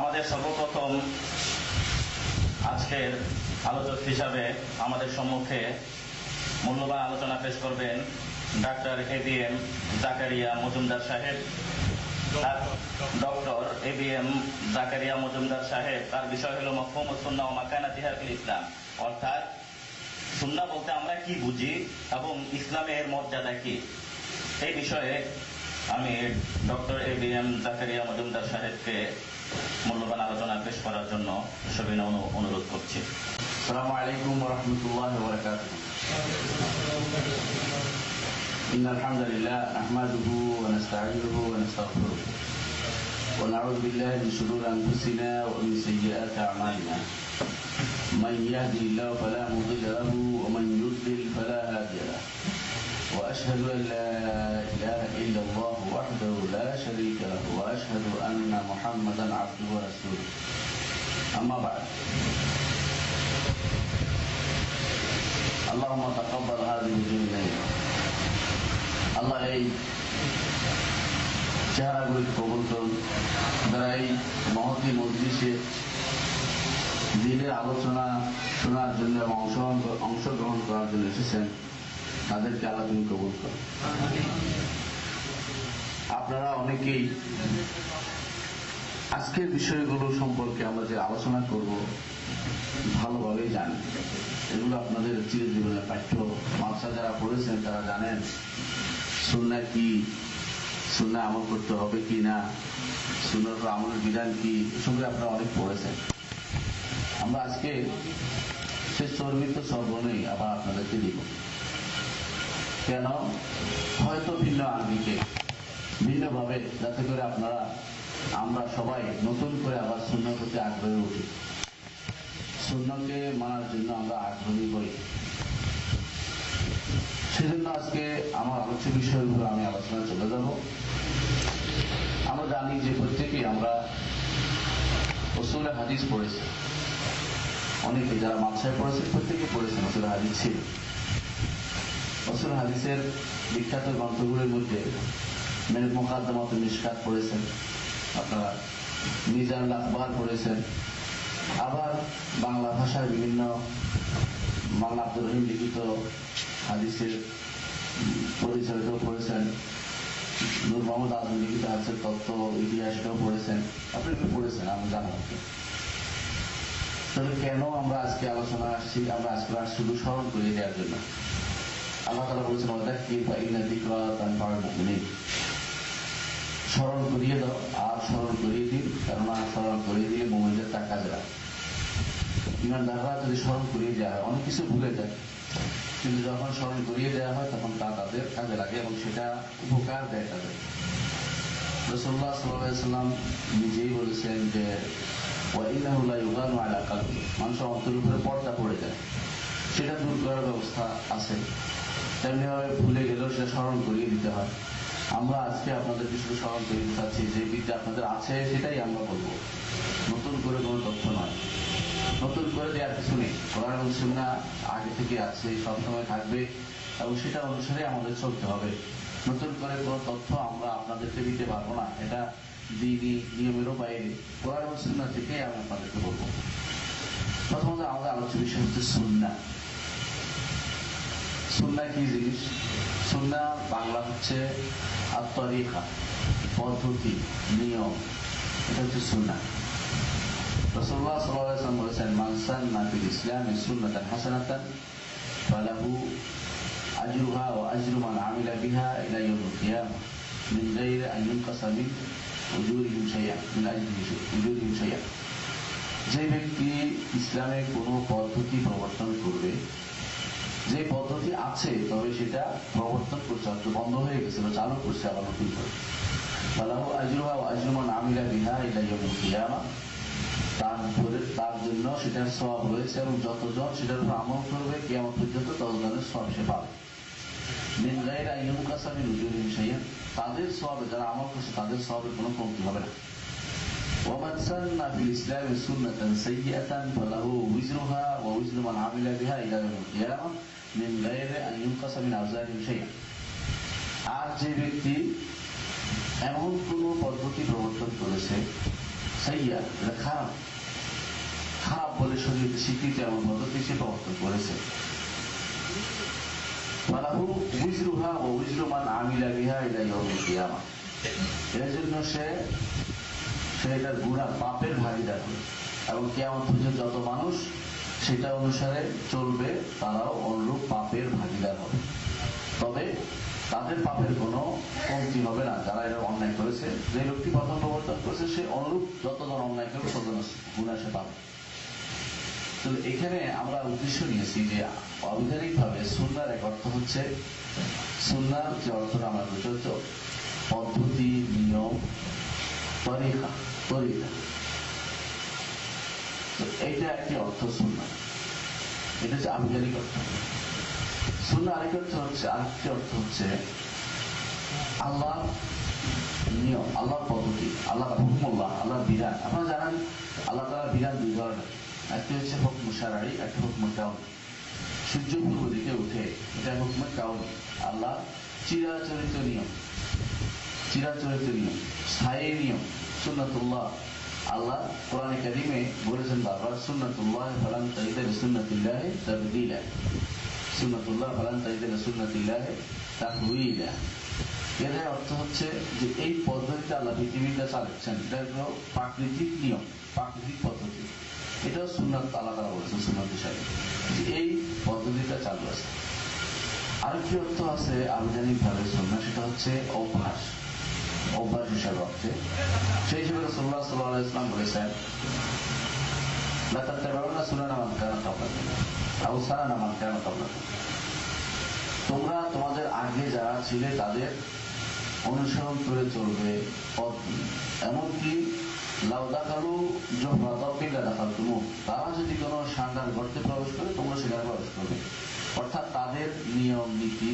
আমাদের সর্বপ্রথম আজকের আলোচক হিসাবে আমাদের সম্মুখে মূল্যবান আলোচনা পেশ করবেন ডাক্তার এবিএম জাকারিয়া মজুমদার সাহেব। ডক্টর এবিএম জাকারিয়া মজুমদার সাহেব, তার বিষয় হলো মাফহুমুস সুন্নাহ ওয়া মাকানাতিহা ফিল ইসলাম, অর্থাৎ সুন্নাহ বলতে আমরা কি বুঝি এবং ইসলামের মর্যাদা কি। এই বিষয়ে আমি ডক্টর এবিএম জাকারিয়া মজুমদার সাহেবকে মূল্যবান আলোচনা পেশ করার জন্য সবিনয় অনুরোধ করছি। আসসালামু আলাইকুম ওয়া রাহমাতুল্লাহি ওয়া বারাকাতুহু। ইন্নাল হামদালিল্লাহ নাহমাদুহু ওয়া নাস্তাঈনুহু ওয়া নাস্তাগফিরুহ ওয়া নাউযু বিল্লাহি মিন শুরুরি আনফুসিনা ওয়া মিন সাইয়্যাতি আ'মালিনা। মান ইয়াহদিহিল্লাহু ফালা মুদিল্লা লাহু ওয়া মান ইউদ্লিল ফালা হাদিয়া লাহু। ওয়া আশহাদু আন লা ইলাহা ইল্লাল্লাহ ওয়াহদাহু লা শারীকা লাহু ওয়া আশহাদু আন্না মুহাম্মাদান আবদুহু ওয়া রাসূলুহু। আম্মা বা'দ। আল্লাহুম্মা তাকাব্বাল হাযিহি মিন্না। আল্লাহ এই চেহারাগুলিকে কবুল করুন, যারা এই মহতী মজলিসে দিনের আলোচনা শোনার জন্য এবং অংশগ্রহণ করার জন্য এসেছেন, তাদেরকে আল্লাহ তুমি কবুল করুন। আপনারা অনেকেই আজকের বিষয়গুলো সম্পর্কে আমরা যে আলোচনা করব ভালোভাবেই জানেন। এগুলো আপনাদের চিরজীবনের পাঠ্য। মাদ্রাসা যারা পড়েছেন তারা জানেন সুন্নাহ কি, সুন্নাহ আমল করতে হবে কি না, সুন্নাহর আমলের বিধান কি, এসবে আপনারা অনেক পড়েছেন। আমরা আজকে সে চর্বিত সর্বনই আবার আপনাদেরকে দিব। কেন? হয়তো ভিন্ন আঙ্গিকে, ভিন্নভাবে, যাতে করে আমরা সবাই নতুন করে আবার সুন্নাহর প্রতি আগ্রহী উঠি, সুন্নাহকে মানার জন্য আমরা আগ্রহী হই। সেজন্য আজকে আমার আলোচ্য বিষয়গুলো আমি আলোচনায় চলে যাব। আমরা জানি যে প্রত্যেকেই আমরা উসুলে হাদিস পড়েছি, অনেকে যারা মাদ্রাসায় পড়েছেন প্রত্যেকে পড়েছেন উসুলে হাদিস ছিল। উসুল হাদিসের বিখ্যাত গ্রন্থগুলির মধ্যে মুকাদ্দামাতুল মিশকাত পড়েছেন, আপনারা মিজানুল আখবার পড়েছেন, আবার বাংলা ভাষার বিভিন্ন মাওলানা আব্দুর রহিম লিখিত হাদিসের পরিচালিত পড়েছেন, নূর মোহাম্মদ আজম লিখিত হাদিসের তত্ত্ব ইতিহাসটাও পড়েছেন, আপনি পড়েছেন, আমি জানা। তবে কেন আমরা আজকে আলোচনা আসছি? আমরা আজকে শুধু স্মরণ করিয়ে দেওয়ার জন্য। আল্লাহ তাআলা বলেছেন ওয়াযাক্কির ফাইন্না যিকরা তানফাউল মুমিনিন। স্মরণ করিয়ে দাও আর স্মরণ করিয়ে দিন, কেননা স্মরণ করিয়ে দিলে মুমিনদের তা কাজে লাগে। ইমানদাররা যদি স্মরণ করিয়ে দেওয়া হয় অনেক কিছু ভুলে যায়, কিন্তু যখন স্মরণ করিয়ে দেওয়া হয় তখন তা তাদের কাজে লাগে এবং সেটা উপকার দেয় তাদের। রাসূলুল্লাহ সাল্লাল্লাহু আলাইহি ওয়াসাল্লাম নিজেই বলেছেন যে ওয়া ইন্নাহু লা ইউগানু আলা কলবি, মানুষের অন্তরের উপরে পর্দা পড়ে যায়, সেটা দূর করার ব্যবস্থা আছে। তেমনিভাবে ভুলে গেলেও সেটা স্মরণ করিয়ে দিতে হয়। আমরা আজকে আপনাদের কিছু স্মরণ করিয়ে দিতে চাচ্ছি, যে বিদ্যা আপনাদের আছে সেটাই আমরা বলবো, নতুন করে কোনো তথ্য নয়, নতুন করে দেওয়ার কিছু নেই। কোরআন এবং সুন্নাহ আগে থেকে আছে, সবসময় থাকবে এবং সেটা অনুসারে আমাদের চলতে হবে। নতুন করে কোনো তথ্য আমরা আপনাদেরকে দিতে পারবো না, এটা দ্বীনি নিয়মেরও বাইরে। কোরআন এবং সুন্নাহ থেকেই আমি আপনাদেরকে বলবো। প্রথমত আমাদের আলোচ্য বিষয় হচ্ছে সুন্নাহ। সুন্নাহ কি জিনিস? সুন্নাহ বাংলা হচ্ছে আত-তরিকা, পদ্ধতি, নিয়ম, এটা হচ্ছে সুন্নাহ। রাসূলুল্লাহ সাল্লাল্লাহু আলাইহি ওয়াসাল্লাম বলেছেন মান সান্না ফিল ইসলামি সুন্নাতান হাসানাতান ফালাহু আজরুহা ওয়া আজরু মান আমিলা বিহা ইলা ইয়াউমিল কিয়ামাহ মিন গায়রি আন ইউনকাসা মিন উজুরিহিম শাইআ। যে ব্যক্তি ইসলামে কোনো পদ্ধতি প্রবর্তন করবে, যে পদ্ধতি আছে তবে সেটা প্রবর্তন করছে, বন্ধ হয়ে গেছে বা চালু করছে আবার নতুন করে, ফালাহু আজরুহা ওয়া আজরু মান আমিলা বিহা ইলা ইয়াউমিল কিয়ামাহ, তার জন্য সেটার সওয়াব রয়েছে এবং যতজন সেটার উপর আমল করবে কিয়ামত পর্যন্ত ততজনের সওয়াব সে পাবে। মিন গায়রি আন ইউনকাসা মিন উজুরিহিম শাইআ, তাদের সওয়াবে, যারা আমল করছে তাদের সওয়াবের কোনো কমতি হবে না। ওয়া মান সান্না ফিল ইসলামি সুন্নাতান সাইয়্যাতান ফালাহু উজরুহা ওয়া উজরু মান আমিলা বিহা ইলা ইয়াউমিল কিয়ামাহ মিন গায়রি আন ইউনকাসা মিন আওজারিহিম শাইআ। আর যে ব্যক্তি এমন কোন পদ্ধতি প্রবর্তন করেছে সাইয়া, এটা খারাপ, খারাপ বলে শরীয়তে স্বীকৃতি এমন পদ্ধতি সে প্রবর্তন করেছে। ফালাহু উজরুহা ওয়া উজরু মান আমিলা বিহা ইলা ইয়াউমিল কিয়ামাহ, এর জন্য সে এটার গুনাহ পাপের ভাগীদার হবে এবং কিয়ামত পর্যন্ত যত মানুষ সেটা অনুসারে চলবে তারাও অনুরূপ পাপের ভাগীদার হবে। তবে তাদের পাপের কোনো কমতি হবে না যারা এরা অন্যায় করেছে। যে লোকটি প্রথম প্রবর্তন করেছে সে অনুরূপ যতজন অন্যায় করবে ততজন গুনাহ সে পাবে। তো এখানে আমরা উদ্দেশ্য নিয়েছি যে আবিধানিক ভাবে সুন্নার এক অর্থ হচ্ছে, সুন্নার যে অর্থটা আমরা বুঝতে পদ্ধতি, নিয়ম, তরিকা। তো এইটা একটি অর্থ সুন্নাহ, এটা হচ্ছে আবিধানিক অর্থ। সুন্নাহ আরেকটি অর্থ হচ্ছে আল্লাহ নিয়ম, আল্লাহর পদ্ধতি, আল্লাহর হুকুমুল্লাহ, আল্লাহর বিধান। আপনারা জানেন আল্লাহ তাআলার বিধান দুই ধরনের, একটি হচ্ছে হুকম শারঈ, একটা হুকম কাউনি। সূর্য পূর্ব দিকে উঠে, এটা হুকম কাউনি, আল্লাহ চিরাচরিত নিয়ম, স্থায়ী নিয়ম, সুন্নাতুল্লাহ। আল্লাহ কোরআনে কারীমে বলেছেন বারবার, সুন্নাতুল্লাহ ফালান তাজিদা লিসুন্নাতিল্লাহি তাবদীলা, সুন্নাতুল্লাহ ফালান তাজিদা লিসুন্নাতিল্লাহি তাহওয়িলা। এর অর্থ হচ্ছে যে এই পদ্ধতিতে আল্লাহ পৃথিবীটা চালাচ্ছেন, এটা হলো প্রাকৃতিক নিয়ম, প্রাকৃতিক পদ্ধতি। এটাও সুন্নাত আল্লাহ তাআলা বলেছেন সুন্নাত হিসাবে, যে এই পদ্ধতিটা চালু আছে। আরেকটি অর্থ আছে আবিধানিক ভাবে সুন্নাহ, সেটা হচ্ছে অভ্যাস হিসাবে অর্থে। সেই হিসেবে রাসূলুল্লাহ সাল্লাল্লাহু আলাইহি ওয়াসাল্লাম বলেছেন, লা তাত্তাবিউনা সুনানা মান কানা ক্বাবলাকুম আও সানানা মান কানা ক্বাবলাকুম, তোমরা তোমাদের আগে যারা ছিলে তাদের অনুসরণ করে চলবে। এমনকি লাউ দাখালু জহরা দাবিলা দাখালতুমু, তারা যদি কোনো সান্ডার গর্তে প্রবেশ করে তোমরা সেখানে প্রবেশ করবে। অর্থাৎ তাদের নিয়ম নীতি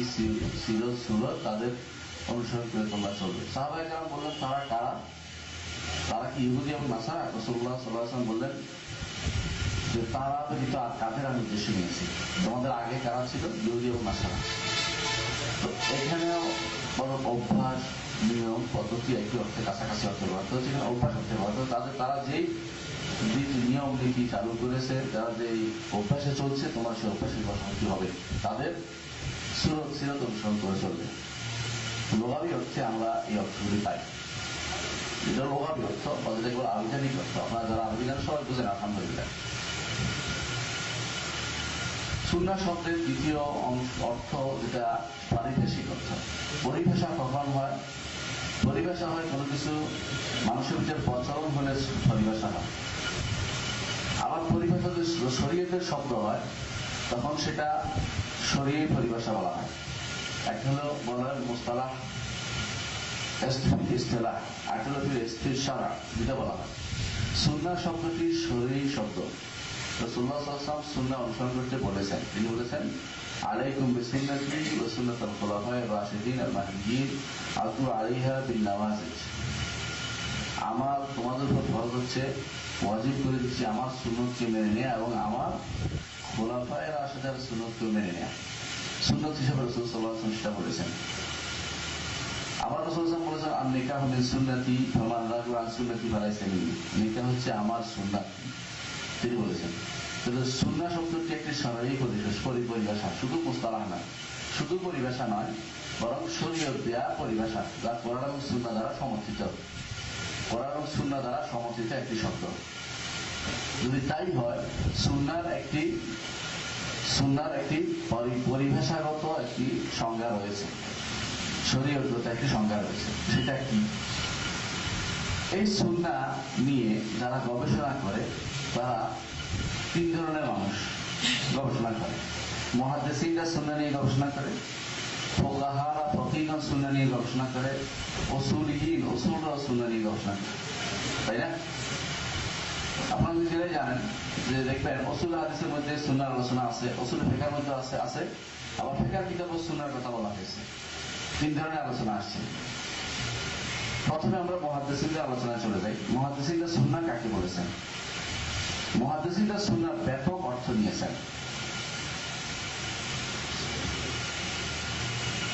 সিরত সুরত তাদের অনুসরণ করে তোমরা চলবে। সাহাবায়ে কেরাম বললেন তারা কারা? তারা কি ইহুদি এবং নাসারা? রাসূলুল্লাহ সাল্লাল্লাহু আলাইহি ওয়াসাল্লাম বললেন যে তারা ব্যতীত আর কাদের আমি উদ্দেশ্য নিয়েছি, তোমাদের আগে কারা ছিল? ইহুদি এবং নাসারা। তো এখানেও বড় অভ্যাস, নিয়ম, পদ্ধতি একই অর্থে কাছাকাছি অর্থে ব্যবহার হচ্ছে, এখানে অভ্যাস অর্থে ব্যবহার হচ্ছে। তারা যেই নিয়ম নীতি চালু করেছে, যারা যেই অভ্যাসে চলছে, তোমার সেই অভ্যাসের বশবর্তী হবে, তাদের সিরত অনুসরণ করে চলবে। লোগাবি অর্থে আমরা এই অর্থগুলি পাই। এটা লোগাবি অর্থ, যেটা এগুলো আবিধানিক অর্থ। আপনারা যারা আরবি জানেন সবাই বুঝেন আলহামদুলিল্লাহ। সুন্নাহ শব্দের দ্বিতীয় অর্থ যেটা পারিভাষিক অর্থ। পরিভাষা কখন হয়? পরিভাষা হয় কোনো কিছু মানুষের ভিতরে প্রচলন হলে পরিভাষা হয়। আবার পরিভাষা যদি শরীয়তের শব্দ হয় তখন সেটা শরীয়ী পরিভাষা বলা হয়। একটা হলো বলা হয় মুস্তালাহ, ইসতিলাহ, আর হলো ইস্তিশারা, যেটা বলা হয়। সুন্নাহ শব্দটি শরীয়ী শব্দ। রাসূলুল্লাহ সাল্লাল্লাহু আলাইহি ওয়াসাল্লাম সুন্নাহ অনুসরণ করতে বলেছেন। তিনি বলেছেন, আলাইকুম বিসুন্নতি ওয়া সুন্নাতিল খুলাফায়ে রাশিদিন আল মাহদিয়িন আদু আলাইহা বিন নাওয়াজিজ। আমার তোমাদের উপর ফরজ হচ্ছে, ওয়াজিব করে দিচ্ছি আমার সুন্নতকে মেনে নেয়া এবং আমার খুলাফায়ে রাশিদের সুন্নতকে মেনে নেয়া। সুন্নত হিসেবে রাসূল সাল্লাল্লাহু আলাইহি ওয়াসাল্লাম সেটা বলেছেন। আবার রাসূল সাল্লাল্লাহু আলাইহি ওয়াসাল্লাম বলেছেন, আন নিকাহু মিন সুন্নতি ফামান রাগিবা আন সুন্নতি ফালাইসা মিন্নি, নিকাহ হচ্ছে আমার সুন্নাত, তিনি বলেছেন। তাহলে সুন্নাহ শব্দটি একটি শরঈ পরিভাষা, শুধু মুস্তালাহ নয়, শুধু পরিভাষা নয়, বরং শরীয়ত দেয়া পরিভাষা, যা কোরআন এবং সুন্নাহ দ্বারা সমর্থিত, কোরআন এবং সুন্নাহ দ্বারা সমর্থিত একটি শব্দ। যদি তাই হয়, সুন্নাহর একটি পরিভাষাগত একটি সংজ্ঞা রয়েছে, শরীয়তগত একটি সংজ্ঞা রয়েছে। সেটা কি? এই সুন্নাহ নিয়ে যারা গবেষণা করে তারা তিন ধরনের মানুষ গবেষণা করে। মুহাদ্দিসিনরা সুন্নাহ নিয়ে গবেষণা করে, ফুকাহারা ফকিহগণ সুন্নাহ নিয়ে গবেষণা করে, উসুলরা সুন্নাহ নিয়ে গবেষণা করে, তাই না? আপনারা নিজেরাই জানেন যে দেখবেন উসুল হাদিসের মধ্যে সুন্নাহর আলোচনা আছে, উসুল ফিকহের মধ্যে আছে, আবার ফিকহের কিতাবে সুন্নাহর কথা বলা হয়েছে। তিন ধরনের আলোচনা আসছে। প্রথমে আমরা মুহাদ্দিসিনদের আলোচনায় চলে যাই। মুহাদ্দিসিনরা সুন্নাহ কাকে বলেছেন? মুহাদ্দিসিনরা সুন্নাহর ব্যাপক অর্থ নিয়েছেন।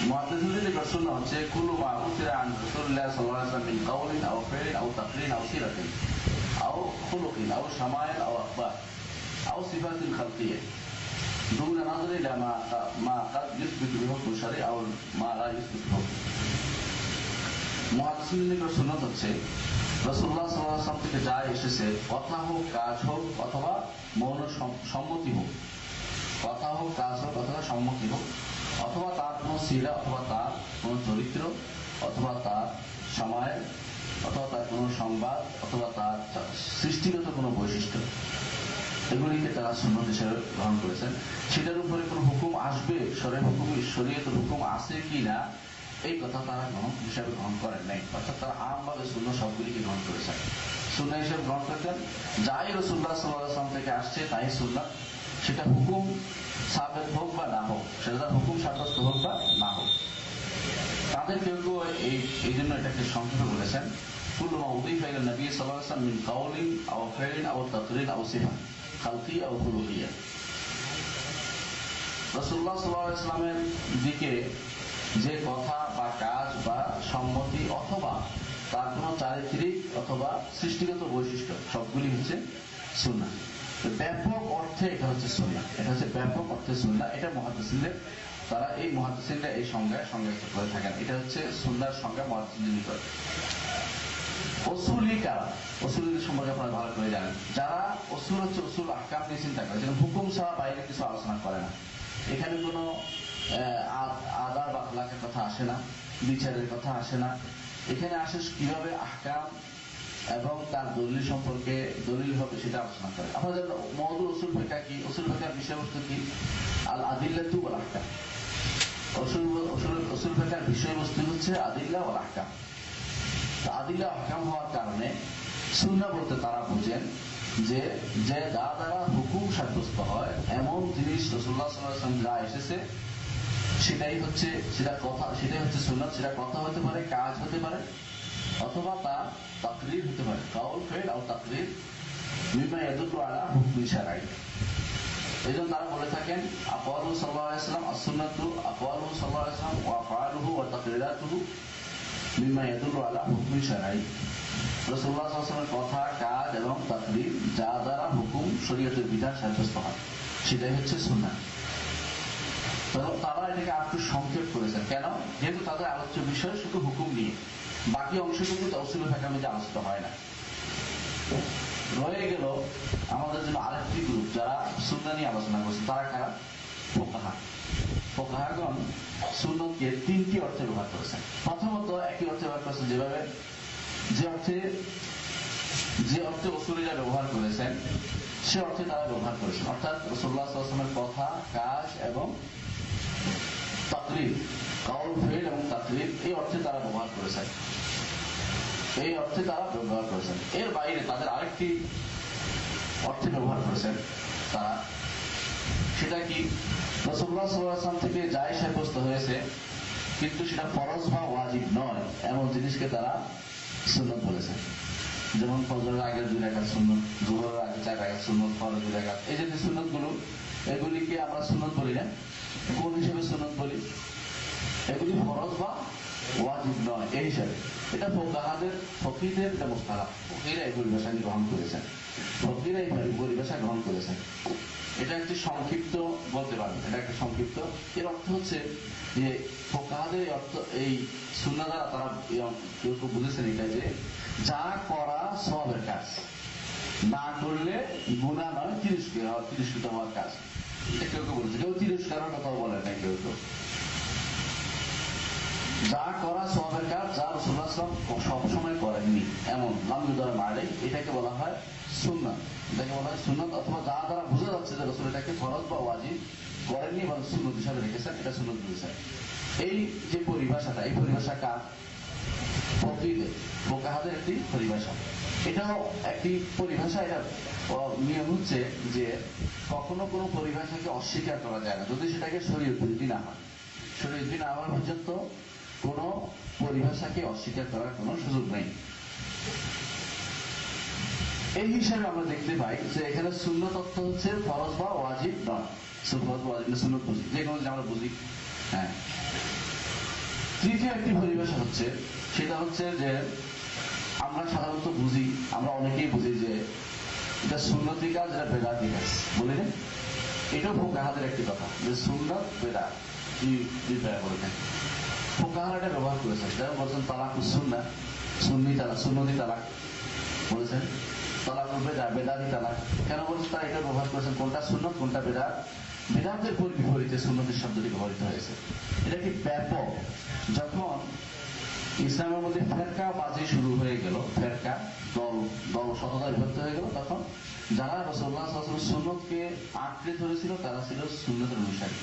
মুহাদ্দিসিনদের সুন্নাহ হচ্ছে কুল্লু মা উতিরা আন রাসূলুল্লাহ সাল্লাল্লাহু আলাইহি ওয়াসাল্লাম মিন কাওলিন আও ফি'লিন আও তাকরিরিন আও সিরাতিন, আও খুলুকিন আও শামাইল আও আখবার আও সিফাতিল খালকিয়া দুন নাযরি ইলা মা কাদ ইসবিতু বিহি হুকম শারঈ আও মা লা ইসবিতু হুকম। মুহাদ্দিসিনের সুন্নাত হচ্ছে রাসূলুল্লাহ সাল্লাল্লাহু আলাইহি ওয়াসাল্লাম থেকে যা এসেছে, কথা হোক, কাজ হোক, অথবা মৌন সম্মতি হোক, কথা হোক, কাজ হোক, অথবা সম্মতি হোক, অথবা তার কোনো সিরা, অথবা তার কোনো চরিত্র, অথবা তার সময়, অথবা তার কোনো সংবাদ, অথবা তার সৃষ্টিগত কোনো বৈশিষ্ট্য, এগুলিকে তারা সুন্নাত হিসেবে গ্রহণ করেছেন। সেটার উপরে কোনো হুকুম আসবে, শরীয়তের হুকুম আছে কি না, এই কথা তারা হিসাবে গ্রহণ করেন নাই। অর্থাৎ তারা আমভাবে সুন্নাহ সবগুলিকে গ্রহণ করেছেন, সুন্নাহ হিসেবে গ্রহণ করতেন। যাই রাসূলুল্লাহ সাল্লাল্লাহু আলাইহি ওয়াসাল্লাম থেকে আসছে তাই সুন্নাত, সেটা হুকুম সাবেত হোক বা না হোক, সেটা তার হুকুম সাব্যস্ত হোক বা না হোক। তাদের কেউ কেউ এই জন্য এটাকে সংক্ষেপে বলেছেন, কুল্লু মা উযীফা ইলা নবী সাল্লাল্লাহু আলাইহি ওয়াসাল্লাম মিন কাওলিন আও ফি'লিন আও তাকরির আও সিফা খালকিয়া আও খুলুকিয়া। রাসূলুল্লাহ সাল্লাল্লাহু আলাইহি ওয়াসাল্লামের দিকে যে কথা বা কাজ বা সম্মতি, অথবা তার কোনো চারিত্রিক অথবা সৃষ্টিগত বৈশিষ্ট্য, সবগুলি হচ্ছে সুন্নাহ। ব্যাপক অর্থে এটা হচ্ছে সুন্নাহ, এটা হচ্ছে ব্যাপক অর্থে সুন্নাহ। এটা মুহাদ্দিসিনদের, তারা এই মুহাদ্দিসিনরা এই সংজ্ঞায় সংজ্ঞায়িত করে থাকেন। এটা হচ্ছে সুন্নাহর সংজ্ঞা মুহাদ্দিসিনদের নিকট। উসুলি কারা, উসুলের সম্পর্কে আপনারা ভালো করে জানেন। যারা উসুল হচ্ছে উসুল আহকাম নিয়ে চিন্তা করে, যেন হুকুম ছাড়া বাইরে কিছু আলোচনা করে না। এখানে কোনো আদাব বা আখলাকের কথা আসে না, বিচারের কথা আসে না। এখানে আসে কিভাবে আহকাম এবং তার দলিল সম্পর্কে দলিল হবে সেটা আলোচনা করে। আপনাদের মওদু উসুল ফিকহ কি, উসুল ফিকহের বিষয়বস্তু কি? আল আদিল্লাতু ওয়াল আহকাম। উসুল ফিকহের বিষয়বস্তু হচ্ছে আদিল্লাহ ওয়াল আহকাম। আদিল্লাহ আহকাম হওয়ার কারণে সুন্নাহ বলতে তারা বুঝেন যে যা দ্বারা হুকুম সাব্যস্ত হয় এমন জিনিস রাসূলুল্লাহ সাল্লাল্লাহু আলাইহি ওয়াসাল্লাম যা এসেছে সেটাই হচ্ছে সুন্নাত। সেটা কথা হতে পারে, কাজ হতে পারে, অথবা তা তাকরীর হতে পারে, কাউল ফি'ল আও তাকরীর মিমা ইয়াদুল্লু আলা হুকমি শারঈ। এজন্য তারা বলে থাকেন আকওয়ালু সাল্লাল্লাহু আলাইহি ওয়াসাল্লাম as-সুন্নাতু আকওয়ালু সাল্লাল্লাহু আলাইহি ওয়াসাল্লাম ওয়া আফআলুহু ওয়া তাকরীরাতুহু মিমা ইয়াদুল্লু আলা হুকমি শারঈ। রাসূলুল্লাহ সাল্লাল্লাহু আলাইহি ওয়াসাল্লামের কথা, কাজ এবং তাকরীর যা দ্বারা হুকুম শরীয়তের বিধান সাব্যস্ত হয় সেটাই হচ্ছে সুন্নাহ। তারা এটাকে একটু সংক্ষেপ করেছেন। কেন? যেহেতু তাদের আলোচ্য বিষয় শুধু হুকুম নিয়ে, বাকি অংশটুকু উসুল ফিকহের মধ্যে আলোচিত হয় না। রয়ে গেল আমাদের জন্য আরেকটি গ্রুপ যারা সুন্নাহ নিয়ে আলোচনা করছে। তারা কারা? ফুকাহা। ফুকাহাগণ সুন্নাহকে তিনটি অর্থে ব্যবহার করেছেন। প্রথমত একই অর্থে ব্যবহার করেছেন যেভাবে, যে অর্থে উসুলিরা ব্যবহার করেছেন সে অর্থে তারা ব্যবহার করেছেন। অর্থাৎ রাসূলুল্লাহ সাল্লাল্লাহু আলাইহি ওয়াসাল্লামের কথা, কাজ এবং তাকরীর, কাউল ফি'ল এবং তাকরীর, এই অর্থে তারা ব্যবহার করেছেন। এর বাইরে তাদের আরেকটি অর্থে ব্যবহার করেছেন তারা। সেটা কি? রাসূলুল্লাহ সাল্লাল্লাহু আলাইহি ওয়াসাল্লাম থেকে যাই সাব্যস্ত হয়েছে কিন্তু সেটা ফরজ বা ওয়াজিব নয় এমন জিনিসকে তারা সুন্নাত বলেছেন। যেমন ফজরের আগে 2 রাকাত সুন্নাত, যোহরের আগে 4 রাকাত সুন্নাত, ফরজ 2 রাকাত। এই যে সুন্নাতগুলো, এগুলিকে আমরা সুন্নাত বলি না। কোন হিসেবে সুন্নাত বলি? এগুলি ফরজ বা ওয়াজিব নয় এই হিসাবে। এটা ফকিহদের একটা মুস্তালাহ। ফকিহরা এই পরিভাষা গ্রহণ করেছেন। এটা একটি সংক্ষিপ্ত বলতে পারেন, এটা একটা সংক্ষিপ্ত। এর অর্থ হচ্ছে যে ফুকাহাদের অর্থ, এই সুন্নাহ দ্বারা তারা কেউ বুঝেছেন এটা যে যা করা সওয়াবের কাজ, না করলে গুনাহ নয়, তিরস্কৃত হওয়ার কাজ। এটা কেউ বলেছে। কেউ তিরস্কারের কথাও বলে না। কেউ যা করা সওয়াবের কাজ, যা রাসূলুল্লাহ সাল্লাল্লাহু আলাইহি ওয়াসাল্লাম সবসময় করেননি এমন লাম ইউদার মা'আলাইহি, এটাকে বলা হয় সুন্নাত। অথবা যা দ্বারা বোঝা যাচ্ছে যে রাসূল এটাকে ফরজ বা ওয়াজিব করেননি এবং সুন্নাত হিসাবে রেখেছেন, এটা সুন্নাত বলেছেন। এই যে পরিভাষাটা, এই পরিভাষা কার? ফুকাহাদের একটি পরিভাষা। এটাও একটি পরিভাষা। এটা নিয়ম হচ্ছে যে কখনো কোনো পরিভাষাকে অস্বীকার করা যায় না যদি সেটাকে শরীয়ত বিরোধী না হয়। শরীয়ত বিরোধী না হওয়া পর্যন্ত কোন পরিভাষাকে অস্বীকার করার কোন সুযোগ নেই। এই হিসাবে আমরা দেখতে পাই যে এখানে সুন্নাত অর্থ হচ্ছে ফরজ বা ওয়াজিব নয়। ফরজ বা ওয়াজিব না, সুন্নাত বুঝি, যে কোনো আমরা বুঝি। হ্যাঁ। তৃতীয় একটি পরিভাষা হচ্ছে, সেটা হচ্ছে যে আমরা সাধারণত বুঝি, আমরা অনেকেই বুঝি যে এটা সুন্নতি কাজ, এটা বেদাতি কাজ, বলি না? এটাও ফুকাহাদের একটি কথা যে সুন্নত বেদাত দুই ব্যয় করে থাকে। ফুকাহারা এটা ব্যবহার করেছেন, যেমন বলছেন তালাকুস সুন্নাহ, সুন্নতি তালাক বলেছেন, তালাকুল বেদাত, বেদাতি তালাক। কেন বলছেন তারা এটা ব্যবহার করেছেন? কোনটা সুন্নত কোনটা বেদাত? বেদাতের বিপরীতে সুন্নতের শব্দটি ব্যবহৃত হয়েছে। এটা কি ব্যাপক। যখন ইসলামের মধ্যে ফেরকা বাজি শুরু হয়ে গেল, ফেরকা দল শততা বিভক্ত হয়ে গেল, তখন যারা রাসূলুল্লাহ সাল্লাল্লাহু আলাইহি ওয়াসাল্লাম সুন্নতকে আঁকড়ে ধরেছিল তারা ছিল সুন্নতের অনুসারী।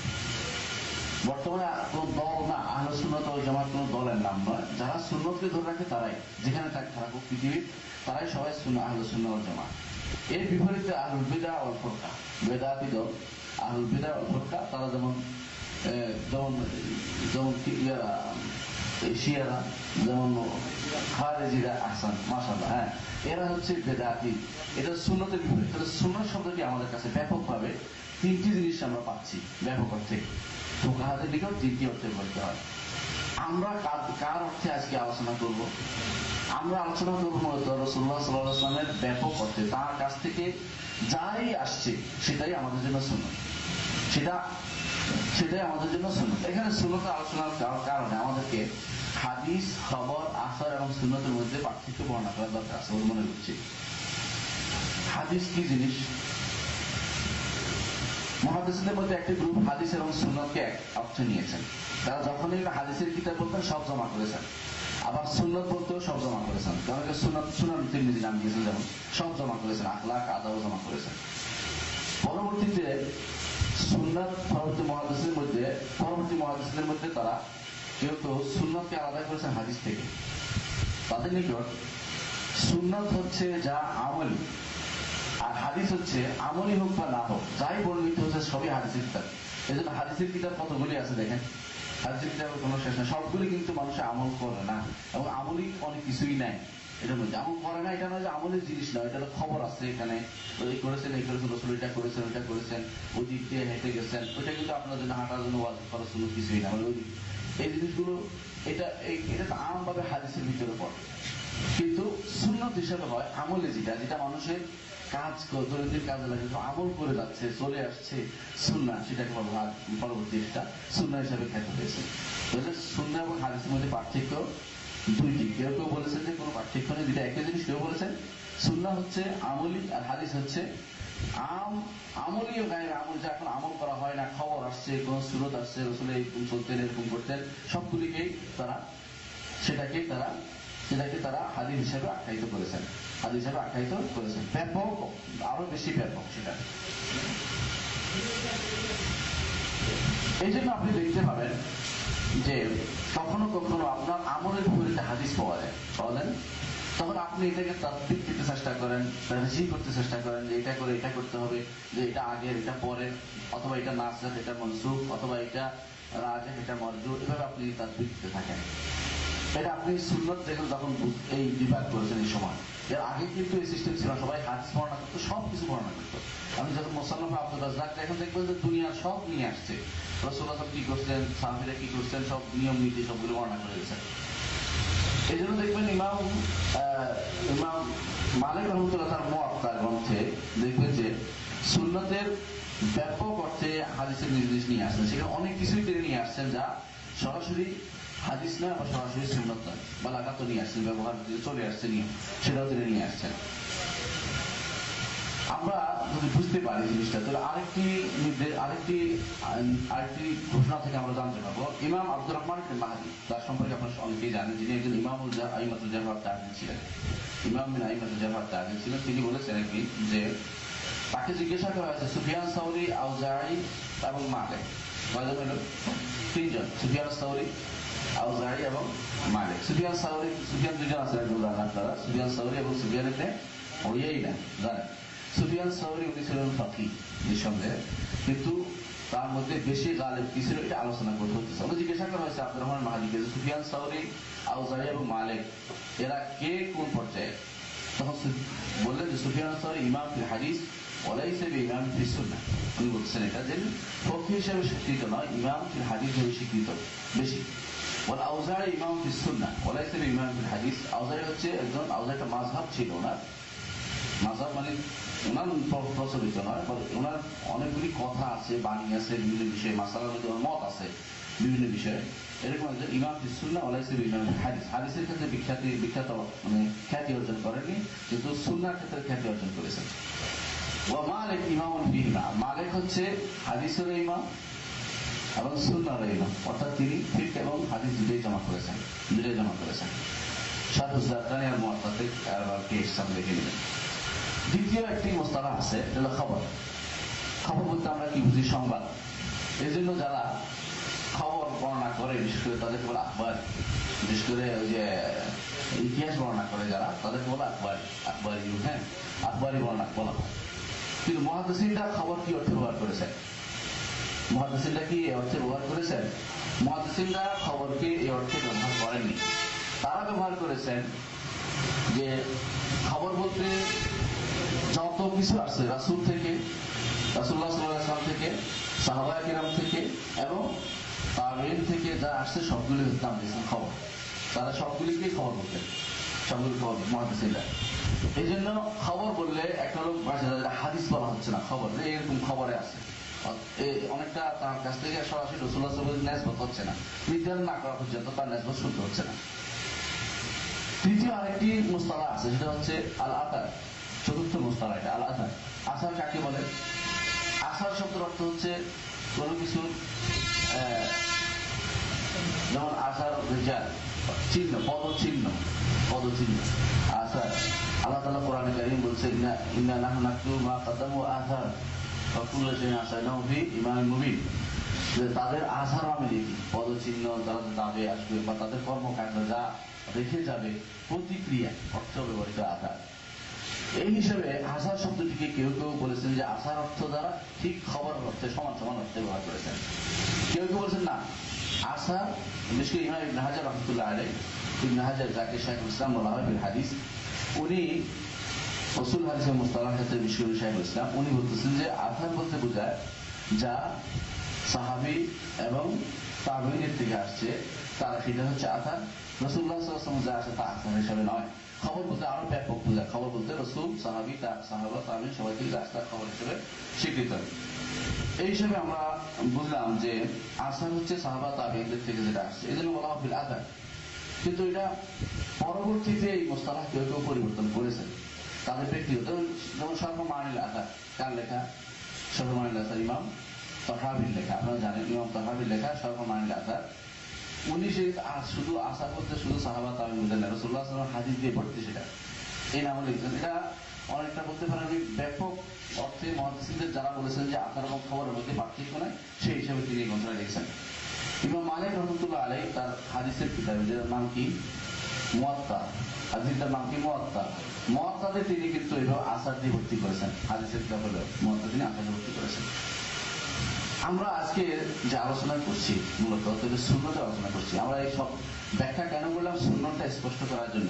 বর্তমানে কোন দল না, আহলে সুন্নাত ওয়াল জামাত কোন দলের নাম নয়, যারা সুন্নতকে ধরে রাখে তারাই, যেখানে থাকুক পৃথিবীর, তারাই সবাই আহলে সুন্নাত ওয়াল জামাত। এর বিপরীতে আহলুল বিদআহ ওয়াল ফুরকা, বেদাতি দল, আহলুল বিদআহ ওয়াল ফুরকা, তারা যেমন শিয়ারা, যেমন খারেজিরা, আহসান মাশাআল্লাহ, হ্যাঁ, এরা হচ্ছে বেদাতি। এটা সুন্নতের বিপরীত। সুন্নাত শব্দটি আমাদের কাছে ব্যাপকভাবে তিনটি জিনিস আমরা পাচ্ছি ব্যাপক অর্থে, ফুকাহাদের দিকেও তিনটি অর্থে বলতে হয়। আমরা কার অর্থে আজকে আলোচনা করব? আমরা আলোচনা করব মূলত রাসূলুল্লাহ সাল্লাল্লাহু আলাইহি ওয়াসাল্লামের ব্যাপক অর্থে, তার কাছ থেকে যাই আসছে সেটাই আমাদের জন্য সুন্নাত, সেটাই আমাদের জন্য সুন্নাত। এখানে সুন্নাতের আলোচনার কারণে আমাদেরকে হাদিস, খবর, আসর এবং সুন্নাতের মধ্যে পার্থক্য বর্ণনা করার দরকার আছে বলে মনে করছি। হাদিস কি জিনিস? মুহাদ্দিসদের মধ্যে একটি গ্রুপ হাদিস এবং সুন্নাতকে এক অর্থে নিয়েছেন। তারা যখনই হাদিসের কিতাব বলতেন সব জমা করেছেন, আবার সুন্নাত বলতেও সব জমা করেছেন। কারণ সুনান তিরমিজি নাম দিয়েছেন, যেমন সব জমা করেছেন, আখলাক আদাব জমা করেছেন। পরবর্তীতে সুন্নাত পরবর্তী মুহাদ্দিসদের মধ্যে তারা কেউ সুন্নাতকে আলাদা করেছেন হাদিস থেকে। তাদের নিকট সুন্নাত হচ্ছে যা আমলি, আর হাদিস হচ্ছে আমলি হোক বা না হোক, যাই বর্ণিত হচ্ছে সবই হাদিসের কিতাব। এই জন্য হাদিসের কিতাব কতগুলি আছে দেখেন, হাদিসের কিতাবের কোনো শেষ নেই। সবগুলি কিন্তু মানুষে আমল করে না, এবং আমলি অনেক কিছুই নাই এটার মধ্যে। আমল করে না এটা নয় যে আমলের জিনিস নয়, এটা খবর আছে, এখানে এই করেছেন, রসুল এটা করেছেন, ওইটা করেছেন, ওই দিক দিয়ে হেঁটে গেছেন, ওইটা কিন্তু আপনার জন্য হাঁটার জন্য ওয়াজ করার জন্য কিছুই না। ওই এই জিনিসগুলো এটা তো আমভাবে হাদিসের ভিতরে পড়ে, কিন্তু সুন্নাত হিসাবে হয় আমলে, যেটা মানুষের কাজ, দৈনন্দিন কাজে লাগে, আমল করে যাচ্ছে, চলে আসছে সুন্নাহ, সেটাকে পরবর্তী একটা সুন্নাহ হিসাবে খ্যাত হয়েছে। সুন্নাহ এবং হাদিসের মধ্যে পার্থক্য দুইটি। কেউ বলেছেন যে কোনো পার্থক্য নেই, দুইটা একই জিনিস। কেউ বলেছেন সুন্নাহ হচ্ছে আমলি আর হাদিস হচ্ছে আমলি ও গায়ের আমল, যা এখন আমল করা হয় না, খবর আসছে, কোন সুরত আসছে, রসুল এরকম চলতেন, এরকম করতেন, সবগুলিকেই সেটাকে তারা হাদিস হিসেবে আখ্যায়িত করেছেন, ব্যাপক, আরো বেশি ব্যাপক সেটা। এই জন্য আপনি দেখতে পাবেন যে কখনো কখনো আপনার আমলের বিপরীতে হাদিস পাওয়া যায়, তখন আপনি এটাকে তাত্ত্বিক দিতে চেষ্টা করেন, করতে চেষ্টা করেন যে এটা করে এটা করতে হবে, যে এটা আগের, এটা পরের, অথবা এটা নাসিখ, এটা মনসুখ, অথবা এটা রাজিহ, এটা মারজু, এভাবে আপনি তাত্ত্বিক দিতে থাকেন। এটা আপনি সুন্নাত যখন এই বিভাগ করেছেন এই সময়, এর আগে কিন্তু এই সিস্টেম ছিল, সবাই হাদিস বর্ণনা করতো, সব কিছু বর্ণনা করতো। আপনি যখন মুসান্নাফ আব্দুর রাজ্জাক এখন দেখবেন যে দুনিয়ার সব নিয়ে আসছে, রাসূলুল্লাহ কি করছেন, সাহাবীরা কি করছেন, সব নিয়ম নীতি সবগুলো বর্ণনা করে দিয়েছেন। এই জন্য দেখবেন ইমাম মালিক রাহমাতুল্লাহ তার মুওয়াত্তা গ্রন্থে দেখবেন যে সুন্নাতের ব্যাপক অর্থে হাদিসের নির্দেশ নিয়ে আসছেন। সেখানে অনেক কিছুই তিনি নিয়ে আসছেন যা সরাসরি হাদিস নয় বা সরাসরি সুন্নাত নয়, বা লাগাত নিয়ে আসছেন, ব্যবহার চলে আসছে নিয়ম, সেটাও তিনি নিয়ে আসছেন। আমরা যদি বুঝতে পারি জিনিসটা, তাহলে আরেকটি ঘোষণা থেকে আমরা জানতে পারবো। ইমাম আব্দুর রহমান ইবনে মাহদী, তার সম্পর্কে আপনারা অনেকেই জানেন, যিনি একজন আইমাতুল জারহ ওয়াত তা'দীল ছিলেন, ইমাম মিন আইমাতুল জারহ ওয়াত তা'দীল ছিলেন। তিনি বলেছেন একদিন যে তাকে জিজ্ঞাসা করা হয়েছে সুফিয়ান সাউরি, আউজাঈ এবং মালিক, কয়জন হলো? তিনজন, সুফিয়ান সাউরি, আউজাঈ এবং মালিক। সুফিয়ান দুজন আছেন, একজন জানেন আপনারা, সুফিয়ান সাউরি এবং সুফিয়ান ইবনে উয়াইনা জানেন। সুফিয়ান সাউরি উনি ছিলেন ফাকিহ নিঃসন্দেহে, কিন্তু তার মধ্যে বেশি গালিব কি ছিল এটা আলোচনা করতে হচ্ছে। আমরা জিজ্ঞাসা করা হয়েছে আব্দুর রহমান মাহদীকে, সুফিয়ান সাউরি, আউজাঈ এবং মালিক এরা কে কোন পর্যায়ে? তখন বললেন যে সুফিয়ান সাউরি ইমাম ফিল হাদিস ওয়ালাইসা বিইমাম ফিস সুন্নাহ। উনি বলছেন এটা যে ফকিহ হিসেবে স্বীকৃত নয়, ইমাম ফিল হাদিস হিসেবে স্বীকৃত বেশি। ওয়াল আউজারি ইমাম ফিস সুন্নাহ ওয়া লাইসা ইমাম ফিল হাদিস। আউজারি হচ্ছে একজন, আউজারি একটা মাযহাব ছিল ওনার, মাযহাব মানে ওনার প্রচলিত নয়, ওনার অনেকগুলি কথা আছে, বাণী আছে, বিভিন্ন বিষয়ে মাসালার মধ্যে মত আছে বিভিন্ন বিষয়ে। এরকম একজন ইমাম ফিস সুন্নাহ ওয়া লাইসা ইমাম ফিল হাদিস। হাদিসের ক্ষেত্রে বিখ্যাত মানে খ্যাতি অর্জন করেনি, কিন্তু সুন্নাহর ক্ষেত্রে খ্যাতি অর্জন করেছেন। ওয়া মালিক ইমামুন ফিহিমা। মালিক হচ্ছে হাদিসের ইমাম এবং সুন্নাহর ইমাম, অর্থাৎ তিনি ফিকহ এবং হাদিস দুটোই জমা করেছেন। শারহুজ্জাতানি আর মুআত্তাতে কে সামনে লিখে নেবেন। দ্বিতীয় একটি মুস্তালাহ আছে, এটা হলো খবর। খবর বলতে আমরা কি বুঝি? সংবাদ। এই জন্য যারা খবর বর্ণনা করে, বিশেষ করে তাদেরকে বলে আখবার। বিশেষ করে ওই যে ইতিহাস বর্ণনা করে যারা, তাদেরকে বলে আখবারি। হ্যাঁ, আখবারি বর্ণনা বলা হয়। কিন্তু মুহাদ্দিসিনরা খবর কি অর্থে ব্যবহার করেছেন? মুহাদ্দিসিনরা কি এই অর্থে ব্যবহার করেছেন? মুহাদ্দিসিনরা খবরকে এই অর্থে ব্যবহার করেননি। তারা ব্যবহার করেছেন যে খবর বলতে যত কিছু আছে রাসূল থেকে, রাসূলুল্লাহ সাল্লাল্লাহু আলাইহি ওয়াসাল্লাম থেকে, সাহাবায়ে কিরাম থেকে এবং তাবেঈন থেকে যা আসছে সবগুলি নাম দিয়েছেন খবর। তারা সবগুলিকেই খবর বলতেন, সবগুলি খবর মুহাদ্দিসিনরা। এই জন্য খবর বললে একটা লোক হাদিস বলা হচ্ছে না, খবর এরকম খবরে আছে, অনেকটা তার কাছ থেকে সরাসরি রাসূলুল্লাহ সাল্লাল্লাহু আলাইহি ওয়াসাল্লাম নেসবত হচ্ছে না, নির্ধারণ না করা পর্যন্ত তার নেসবত শুনতে হচ্ছে না। তৃতীয় আরেকটি মুস্তালাহ আছে, সেটা হচ্ছে আল আতার। চতুর্থ মুস্তালাহ এটা আল আতার। আসার কাকে বলে? আসার শব্দের অর্থ হচ্ছে কোনো কিছু, যেমন আসার রিজাল, চিহ্ন, পদচিহ্ন। আসার আল্লাহ তাআলা কোরআনে কারীম বলছে, ইন্না নাহনু নাকতুবু মা কাদ্দামু আসার ওয়া কুল্লা শাইইন আহসায়নাহু ফি ইমামিন মুবিন। যে তাদের আসার আমি লিখি, পদচিহ্ন যারা যাবে আসবে বা তাদের কর্মকাণ্ড যা রেখে যাবে, প্রতিক্রিয়া অর্থ ব্যবহৃত আসার। এই হিসেবে আসার শব্দটিকে কেউ বলেছেন যে আসার অর্থ দ্বারা ঠিক খবর অর্থে সমান অর্থে ব্যবহার করেছেন। কেউ বলেছেন না, আসার বিশেষ করে ইমাম ইবনে হাজার রাহমাতুল্লাহ আলাইহি, ইবনে হাজার যাকে শাইখুল ইসলাম বলা হয় ফিল হাদিস, উনি উসুল হাদিসের মুস্তালাহ ক্ষেত্রে বিশেষ করে শাইখুল ইসলাম, উনি বলতেছেন যে আসার বলতে বোঝায় যা সাহাবী এবং তাবেঈনের থেকে আসছে, তারা সেটা হচ্ছে আসার। রাসূলুল্লাহ সাল্লাল্লাহু আলাইহি ওয়াসাল্লাম যা আসে তা আসার হিসাবে নয়। খবর বলতে আরো ব্যাপক বোঝায়। খবর বলতে রাসূল, সাহাবী, সাহাবা, তাবেঈন সবাই থেকে আসা খবর হিসেবে স্বীকৃত। এই হিসেবে আমরা বুঝলাম যে আসার হচ্ছে সাহাবা তাবেঈনদের থেকে যেটা আসছে, এই জন্য বলা হয় ফিল আসার। কিন্তু এটা পরবর্তীতে এই মুস্তালাহ কেউ পরিবর্তন করেছেন তাদের ব্যক্তিগত, যেমন সর্বমানিল আসার কার লেখা? সর্বমানিল আসার ইমাম তাহাবীর লেখা। আপনারা জানেন ইমাম তাহাবীর লেখা সর্বমানিল আসার। উনি শুধু আসার বলতে শুধু সাহাবা তাবেঈন বুঝেন না, রাসূলুল্লাহ সাল্লাল্লাহু আলাইহি ওয়াসাল্লাম হাদিস দিয়ে ভর্তি, সেটা এই নামে লিখছেন। এটা অনেকটা বলতে পারেন ব্যাপক অর্থে মুহাদ্দিসিনদের যারা বলেছেন যে আসার এবং খবরের মধ্যে পার্থক্য নাই, সেই হিসাবে তিনি এই গ্রন্থটা লিখছেন। ইমাম মালিক রাহমাতুল্লাহ আলাইহি তার হাদিসের কিতাবে, যার নাম কি মুয়াত্তা, হাদিসটার নাম কি মুয়াত্তা। মুয়াত্তাতে তিনি কিন্তু এইভাবে আসার দিয়ে ভর্তি করেছেন। হাদিসের কিতাব হলো মুয়াত্তা, তিনি আসার দিয়ে ভর্তি করেছেন। আমরা আজকে যে আলোচনা করছি মূলত সুন্নতে আলোচনা করছি। আমরা এই সব ব্যাখ্যা কেন করলাম? সুন্নতটা স্পষ্ট করার জন্য।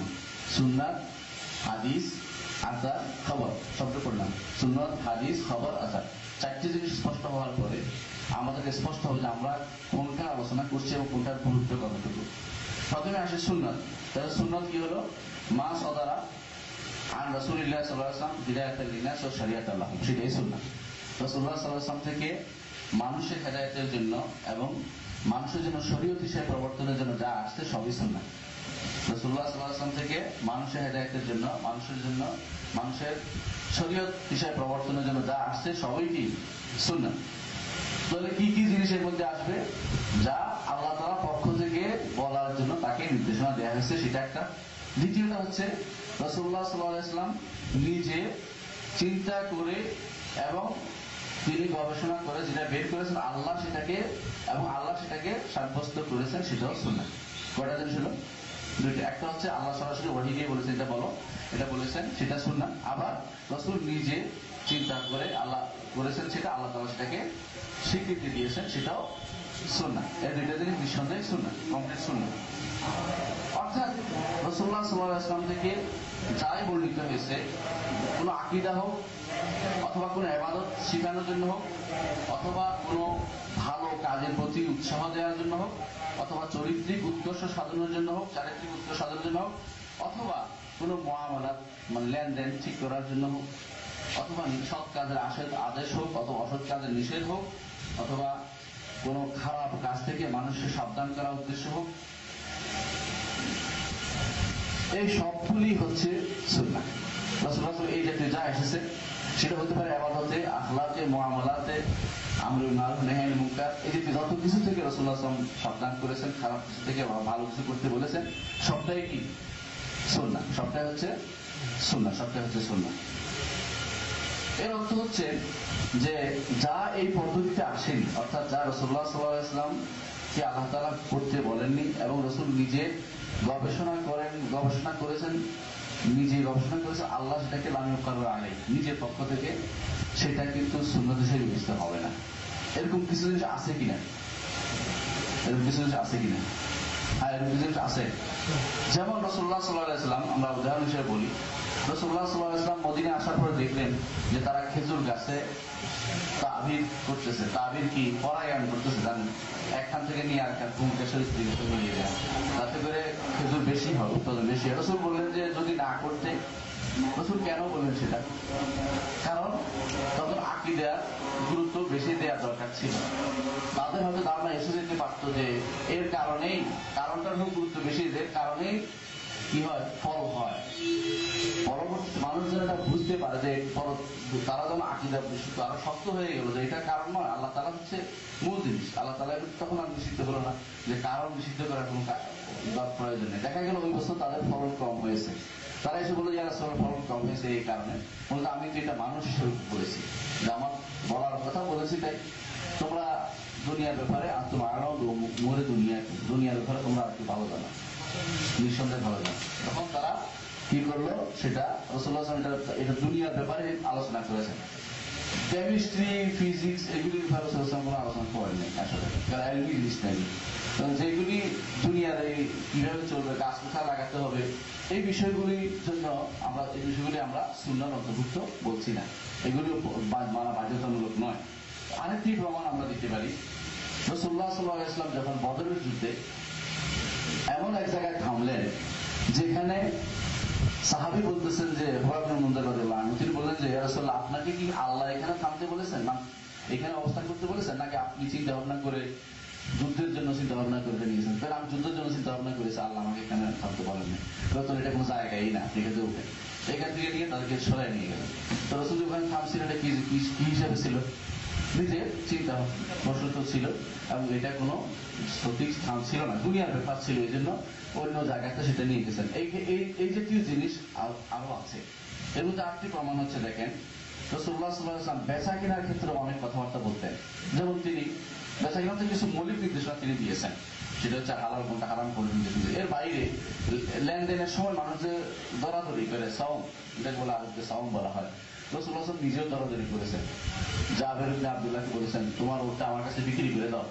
সুন্নাত, হাদিস, আসার, খবর শব্দ করলাম। সুন্নত, হাদিস, খবর, আসার, চারটি জিনিস স্পষ্ট হওয়ার পরে আমাদেরকে স্পষ্ট হবে যে আমরা কোনটা আলোচনা করছি এবং কোনটার গুরুত্ব কতটুকু। প্রথমে আসে সুন্নত। তাহলে সুন্নত কি হলো? মা সদারা আন রাসূলিল্লাহ সাল্লাল্লাহু আলাইহি ওয়াসাল্লাম হিদায়াতাল লিনাস ওয়া শারিআতাল লাহুম, সেটাই সুন্নাত। রাসূলুল্লাহ সাল্লাল্লাহু আলাইহি ওয়াসাল্লাম থেকে মানুষের হেদায়েতের জন্য এবং মানুষের জন্য শরীয়ত হিসেবে প্রবর্তনের জন্য যা আসছে সবই সুন্নাত। রাসূলুল্লাহ সাল্লাল্লাহু আলাইহি ওয়াসাল্লাম থেকে মানুষের হেদায়েতের জন্য, মানুষের শরীয়ত হিসেবে প্রবর্তনের জন্য যা আসছে সবই কি সুন্নাত। তাহলে কি কি জিনিসের মধ্যে আসবে? যা আল্লাহ তাআলার পক্ষ থেকে বলার জন্য তাকে নির্দেশনা দেওয়া হয়েছে, সেটা একটা। দ্বিতীয়টা হচ্ছে রাসূলুল্লাহ সাল্লাল্লাহু আলাইহি ওয়াসাল্লাম নিজে চিন্তা করে এবং তিনি গবেষণা করে যেটা বের করেছেন আল্লাহ সেটাকে সাব্যস্ত করেছেন, সেটাও সুন্নাত। কয়টা জিনিস হলো? দুইটা। একটা হচ্ছে আল্লাহ সরাসরি ওহী দিয়ে বলেছেন এটা বলো, এটা বলেছেন, সেটা সুন্নাত। আবার রাসূল নিজে চিন্তা করে আল্লাহ করেছেন, সেটা আল্লাহ তাআলা সেটাকে স্বীকৃতি দিয়েছেন, সেটাও সুন্নাত। এই দুইটা জিনিস নিঃসন্দেহে সুন্নাত, কমপ্লিট সুন্নাত। অর্থাৎ রাসূলুল্লাহ সাল্লাল্লাহু আলাইহি ওয়াসাল্লাম থেকে যাই বর্ণিত হয়েছে, কোনো আকীদা হোক অথবা কোনো ইবাদত শেখানোর জন্য হোক অথবা কোনো ভালো কাজের প্রতি উৎসাহ দেওয়ার জন্য হোক অথবা চরিত্রিক উৎকর্ষ সাধনের জন্য হোক, চারিত্রিক উৎকর্ষ সাধনের জন্য হোক, অথবা কোনো মুআমালাত মানে লেনদেন ঠিক করার জন্য হোক, অথবা সৎ কাজের আদেশ হোক, অথবা অসৎ কাজের নিষেধ হোক, অথবা কোনো খারাপ কাজ থেকে মানুষকে সাবধান করার উদ্দেশ্য হোক, এই সবগুলি হচ্ছে সুন্নাহ। রাসূলুল্লাহ এই জাতীয় যা এসেছে সেটা হতে পারে ইবাদতে, আখলাকে, মুআমালাতে, আমরুল মারুফ নাহি আনিল মুনকার, এই জাতীয় যত কিছু থেকে রাসূলুল্লাহ সাল্লাল্লাহু আলাইহি ওয়াসাল্লাম সাবধান করেছেন, খারাপ কিছু থেকে ভালো কিছু করতে বলেছেন, সবটাই কি সুন্নাহ, সবটাই হচ্ছে সুন্নাহ, সবটাই হচ্ছে সুন্নাহ। এর অর্থ হচ্ছে যে যা এই পদ্ধতিতে আসেনি, অর্থাৎ যা রাসূলুল্লাহ সাল্লাল্লাহু আলাইহি ওয়াসাল্লাম কে আল্লাহ তাআলা করতে বলেননি এবং রাসূল নিজে গবেষণা করেছেন, নিজে গবেষণা করেছেন, আল্লাহ সেটাকে লাম ইউকাররা আলাইহি, নিজের পক্ষ থেকে সেটা কিন্তু সুন্নাত হিসেবে বিবেচিত হবে না। এরকম কিছু জিনিস আছে কিনা? এরকম কিছু জিনিস আছে কিনা? হ্যাঁ, এরকম কিছু জিনিস আছে। যেমন রাসূলুল্লাহ সাল্লাল্লাহু আলাইহি ওয়াসাল্লাম, আমরা উদাহরণ হিসেবে বলি, রাসূলুল্লাহ সাল্লাল্লাহু আলাইহি ওয়াসাল্লাম মদিনায় আসার পরে দেখলেন যে তারা খেজুর গাছে তাবির করতেছে। তাবির কি? পরাগায়ন করতেছে, জানেন, একখান থেকে নিয়ে আরেকখান ভূমিকা স্ত্রীকে মিলিয়ে দেয়, তাতে করে খেজুর বেশি হবে, উৎপাদন বেশি। রাসূল বললেন যে যদি না করতে, রাসূল কেন বললেন সেটা? কারণ তখন আকীদার গুরুত্ব বেশি দেওয়ার দরকার ছিল। তাদের হয়তো ধারণা এসে যেতে পারতো যে এর কারণেই, কারণটার গুরুত্ব বেশি, এর কারণেই কি হয়, ফল হয়। পরবর্তী মানুষ যেন এটা বুঝতে পারে যে তারা যেন আকীদা বিশুদ্ধ আরো শক্ত হয়ে গেল যে এটার কারণ নয়, আল্লাহ তাআলা হচ্ছে মূল জিনিস। আল্লাহ তাআলা তখন আর নিষিদ্ধ হলো না যে কারণ নিষিদ্ধ করার কোনো প্রয়োজন নেই। দেখা গেল ওই বছর তাদের ফলন কম হয়েছে, তারা এসে বললো যে রাসূলুল্লাহ ফলন কম হয়েছে এই কারণে। বলতো আমি তো এটা মানুষ হিসেবে বলেছি, যে আমার বলার কথা বলেছি, তাই তোমরা দুনিয়ার ব্যাপারে তোমার আরো মরে দুনিয়ার ব্যাপারে তোমরা আর একটু ভালো জানো, নিঃসন্দেহে ভালো জানো। তখন তারা কি করলো, সেটা রাসূলুল্লাহ সাল্লাল্লাহু আলাইহি ওয়াসাল্লাম এটা দুনিয়ার ব্যাপারে আলোচনা করেছেন। কেমিস্ট্রি, ফিজিক্স এগুলির ব্যাপারে রাসূলুল্লাহ সাল্লাল্লাহু আলাইহি ওয়াসাল্লাম আলোচনা করেননি আসলে, কারণ এলমি জিনিস নাই। যেগুলি দুনিয়ার এই কিভাবে চলবে, গাছ কোথায় লাগাতে হবে, এই বিষয়গুলির জন্য এই বিষয়গুলি আমরা সুন্নাহর অন্তর্ভুক্ত বলছি না, এগুলি মানা বাধ্যতামূলক নয়। আরেকটি প্রমাণ আমরা দিতে পারি, রাসূলুল্লাহ সাল্লাল্লাহু আলাইহি ওয়াসাল্লাম যখন বদরের যুদ্ধে এমন এক জায়গায় থামলেন যেখানে সাহাবী বলতেছেন যে তিনি বললেন যে ইয়া রাসূলুল্লাহ, আপনাকে কি আল্লাহ এখানে থামতে বলেছেন, না এখানে অবস্থান করতে বলেছেন, নাকি আপনি চিন্তা ভাবনা করে যুদ্ধের জন্য চিন্তা ভাবনা করে নিয়েছেন? তাহলে আমি যুদ্ধের জন্য চিন্তা ভাবনা করেছি, আল্লাহ আমাকে এখানে থামতে বলেননি। তখন এটা কোনো জায়গাই না, ঠিক আছে, উঠে এখান থেকে নিয়ে তাদেরকে সরাই নিয়ে গেলেন। তো রাসূল ওখানে থামছিল, এটা কি হিসাবে ছিল? নিজের চিন্তা প্রশ্ন ছিল, এবং এটা কোনো সঠিক স্থান ছিল না, দুনিয়ার ব্যাপার ছিল, এই জন্য অন্য জায়গাতে সেটা নিয়ে গেছেন। এই জাতীয় জিনিস আরো আছে। এর মধ্যে আরেকটি প্রমাণ হচ্ছে, দেখেন রাসূলুল্লাহ সাল্লাল্লাহু আলাইহি ওয়াসাল্লাম বেচা কেনার ক্ষেত্রে অনেক কথাবার্তা বলতেন। যেমন তিনি বেচা কেনাতে কিছু মৌলিক নির্দেশনা তিনি দিয়েছেন, সেটা হচ্ছে হালাল কোনটা, হারাম কোনটা নির্দেশ। এর বাইরে লেনদেনের সময় মানুষ যে দরাদরি করে, সাওম, এটা বলা সাওম বলা হয়, রাসূলুল্লাহ সাল্লাল্লাহু আলাইহি ওয়াসাল্লাম নিজেও দরাদরি করেছেন। জাবের ইবনে আব্দুল্লাহকে বলেছেন তোমার ওটা আমার কাছে বিক্রি করে দাও,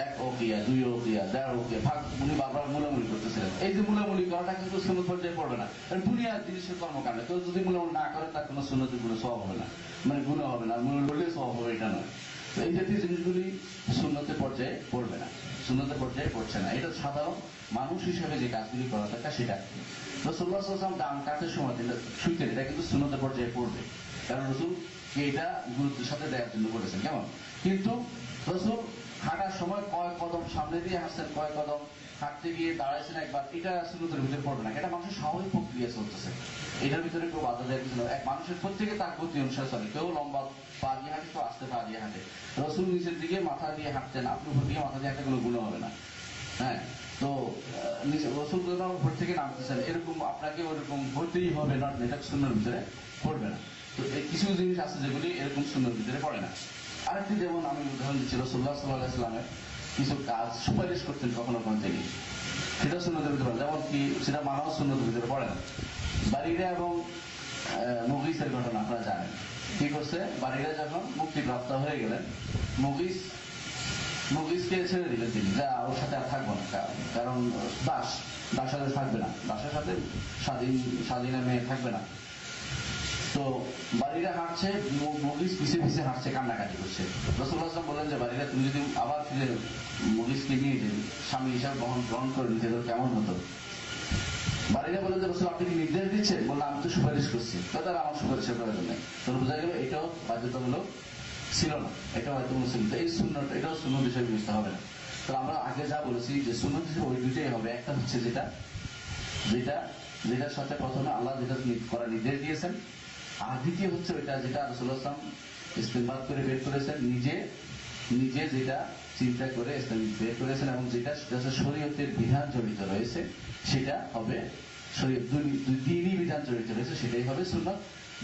এক ওকিয়া, দুই ওকিয়া, দেড় ওকিয়া, ভাগ। উনি বারবার মূলামূলি করতেছিলেন। এই যে মূলামূলি করাটা কিন্তু সুন্নত পর্যায়ে পড়বে না, কারণ দুনিয়ার জিনিসের কর্মকাণ্ডে কেউ যদি মূলামূলি না করে তার কোনো সুন্নতের কোনো সওয়াব হবে না, মানে গুনাহ হবে না, মূল বললে সওয়াব হবে এটা নয়। তো এই জাতীয় জিনিসগুলি সুন্নতের পর্যায়ে পড়বে না, সুন্নতের পর্যায়ে পড়ছে না। এটা সাধারণ মানুষ হিসেবে যে কাজগুলি করা দরকার সেটা। রাসূলুল্লাহ সাল্লাল্লাহু আলাইহি ওয়াসাল্লাম দাম কাটার সময় শুইতেন, এটা কিন্তু সুন্নতের পর্যায়ে পড়বে, কারণ রাসূল এটা গুরুত্বের সাথে দেওয়ার জন্য বলেছেন। কেমন? কিন্তু রাসূল হাঁটার সময় কয় কদম সামনে দিয়ে হাঁটছেন, কয় কদম হাঁটতে গিয়ে দাঁড়াইছেন একবার, এটা সুন্নতের ভিতরে পড়বে না। এটা মানুষের স্বাভাবিক প্রক্রিয়া চলতেছে, এটার ভিতরে কেউ বাধা দেওয়ার কিছু নয়। এক মানুষের প্রত্যেকে তার গতি অনুসারে চলে, কেউ লম্বা পা দিয়ে হাঁটে, কেউ আস্তে পা দিয়ে হাঁটে। রাসূল নিচের দিকে মাথা দিয়ে হাঁটতেন, আপনি উপর দিকে মাথা দিয়ে হাঁটতে কোনো গুণ হবে না। হ্যাঁ, তো রাসূল উপর থেকে নামতেছেন, এরকম আপনাকে ওরকম হইতেই হবে না, এটা সুন্নাহর ভিতরে পড়বে না। তো কিছু জিনিস আছে যেগুলি এরকম সুন্নাহর ভিতরে পড়ে না। আরেকটি যেমন আমি উদাহরণ দিচ্ছি, রাসূলুল্লাহ সাল্লাল্লাহু আলাইহি ওয়াসাল্লামের কিছু কাজ সুপারিশ করতেন কখনো কখনো থেকে, সেটা সুন্নতের ভিতরে পড়ে, যেমন কি সেটা মানাও সুন্নতের ভিতরে পড়ে না। বারিরা এবং মুগিসের ঘটনা আপনারা জানেন। কি করছে, বারিরা যখন মুক্তিপ্রাপ্ত হয়ে গেলেন, মুগিসকে ছেড়ে দিলেন তিনি, যা ওর সাথে আর থাকবো না, কারণ দাসের সাথে থাকবে না, দাসের সাথে স্বাধীনা মেয়ে থাকবে না। তো বাড়িরা হাঁটছে, মগিজ পিছে পিছে হাঁটছে, কান্নাকাটি করছে। রাসূলুল্লাহ সাল্লাল্লাহু আলাইহি ওয়াসাল্লাম বললেন যে বাড়িরা তুমি যদি আবার ফিরে মগিজকে নিয়ে স্বামী হিসাবে গ্রহণ করে নিতে কেমন হতো? বাড়িরা বললেন যে রাসূল আপনি কি নির্দেশ দিচ্ছেন? বললাম আমি তো সুপারিশ করছি। তাহলে আমার সুপারিশের প্রয়োজন নেই। তাহলে বোঝা গেল এটাও বাধ্যতামূলক ছিল না, এটাও বাধ্যতামূলক ছিল। এই সুন্নাত, এটাও সুন্নত হিসেবে বুঝতে হবে না। তো আমরা আগে যা বলেছি যে সুন্নত হিসেবে ওই দুইটাই হবে। একটা হচ্ছে যেটার সাথে প্রথমে আল্লাহ যেটা করার নির্দেশ দিয়েছেন, আর দ্বিতীয় হচ্ছে ওইটা যেটা রাসূলুল্লাহ সাল্লাল্লাহু আলাইহি ওয়াসাল্লাম ইস্তেমবাদ করে বের করেছেন, নিজে যেটা চিন্তা করে বের করেছেন এবং যেটা শরীয়তের বিধান জড়িত রয়েছে সেটা হবে শরীয়ত। দিনই বিধান জড়িত রয়েছে সেটাই হবে সুন্নাত।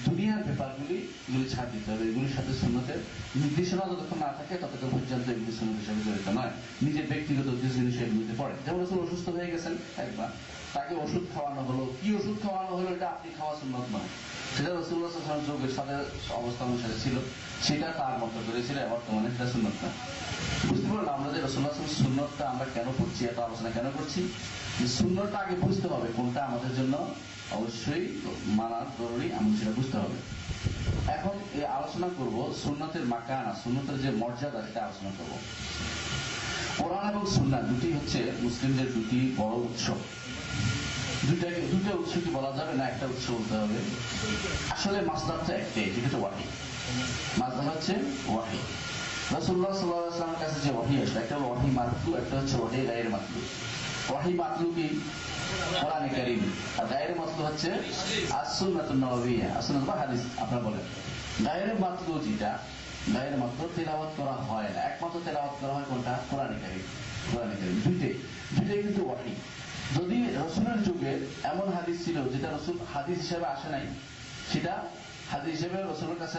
দুনিয়ার ব্যাপারগুলি এগুলি ছাড় দিতে হবে। এগুলির সাথে সুন্নতের নির্দেশনা যতক্ষণ না থাকে ততক্ষণ পর্যন্ত এগুলি সুন্নত হিসেবে জড়িত নয়, নিজের ব্যক্তিগত জিনিস এগুলিতে পড়ে। যেমন রাসূল অসুস্থ হয়ে গেছেন একবার, তাকে ওষুধ খাওয়ানো হলো, কি ওষুধ খাওয়ানো হলো এটা আপনি খাওয়া সুন্নত নয়, সেটা রাসূলুল্লাহ সাল্লাল্লাহু আলাইহি ওয়াসাল্লাম যোগের সাথে অবস্থা অনুসারে ছিল, সেটা তার মতো করেছিল, বর্তমানে সেটা সুন্নত না। বুঝতে পারলাম আমরা যে রাসূলুল্লাহ সাল্লাল্লাহু আলাইহি ওয়াসাল্লাম সুন্নতটা আমরা কেন করছি, এত আলোচনা কেন করছি? যে সুন্নতটা আগে বুঝতে হবে কোনটা আমাদের জন্য অবশ্যই মানার জরুরি, আমাদের সেটা বুঝতে হবে। এখন এই আলোচনা করব সুন্নতের মাকানা, সুন্নতের যে মর্যাদা সেটা আলোচনা করব। কোরআন এবং সুন্নাহ দুটি হচ্ছে মুসলিমদের দুটি বড় উৎসব। দুটো উৎস কি বলা যাবে না, একটা উৎস বলতে হবে। আসলে মাসদারটা একটাই, যেটা হচ্ছে ওয়াহী। মাসদার হচ্ছে ওয়াহী। রাসূলুল্লাহ সাল্লাল্লাহু আলাইহি ওয়াসাল্লামের কাছে যে ওয়াহী আসে, একটা হলো ওয়াহী মাতলু, একটা হচ্ছে ওয়াহী গায়রে মাতলু। ওয়াহী মাতলু কি? কোরআনে কারীম। আর গায়রে মাতলু হচ্ছে আস-সুন্নাতুন নববিয়্যাহ, as-সুন্নাত বা হাদিস আপনারা বলেন। গায়রে মাতলু যেটা, গায়রে মাতলু তেলাওয়াত করা হয় না, একমাত্র তেলাওয়াত করা হয় কোনটা? কোরআনে কারীম। কোরআনে কারীম দুইটাই কিন্তু ওয়াহী। যদি রাসূলের যুগে এমন হাদিস ছিল যেটা রাসূল হাদিস হিসেবে আসে নাই, সেটা হাদিস হিসেবে রাসূলের কাছে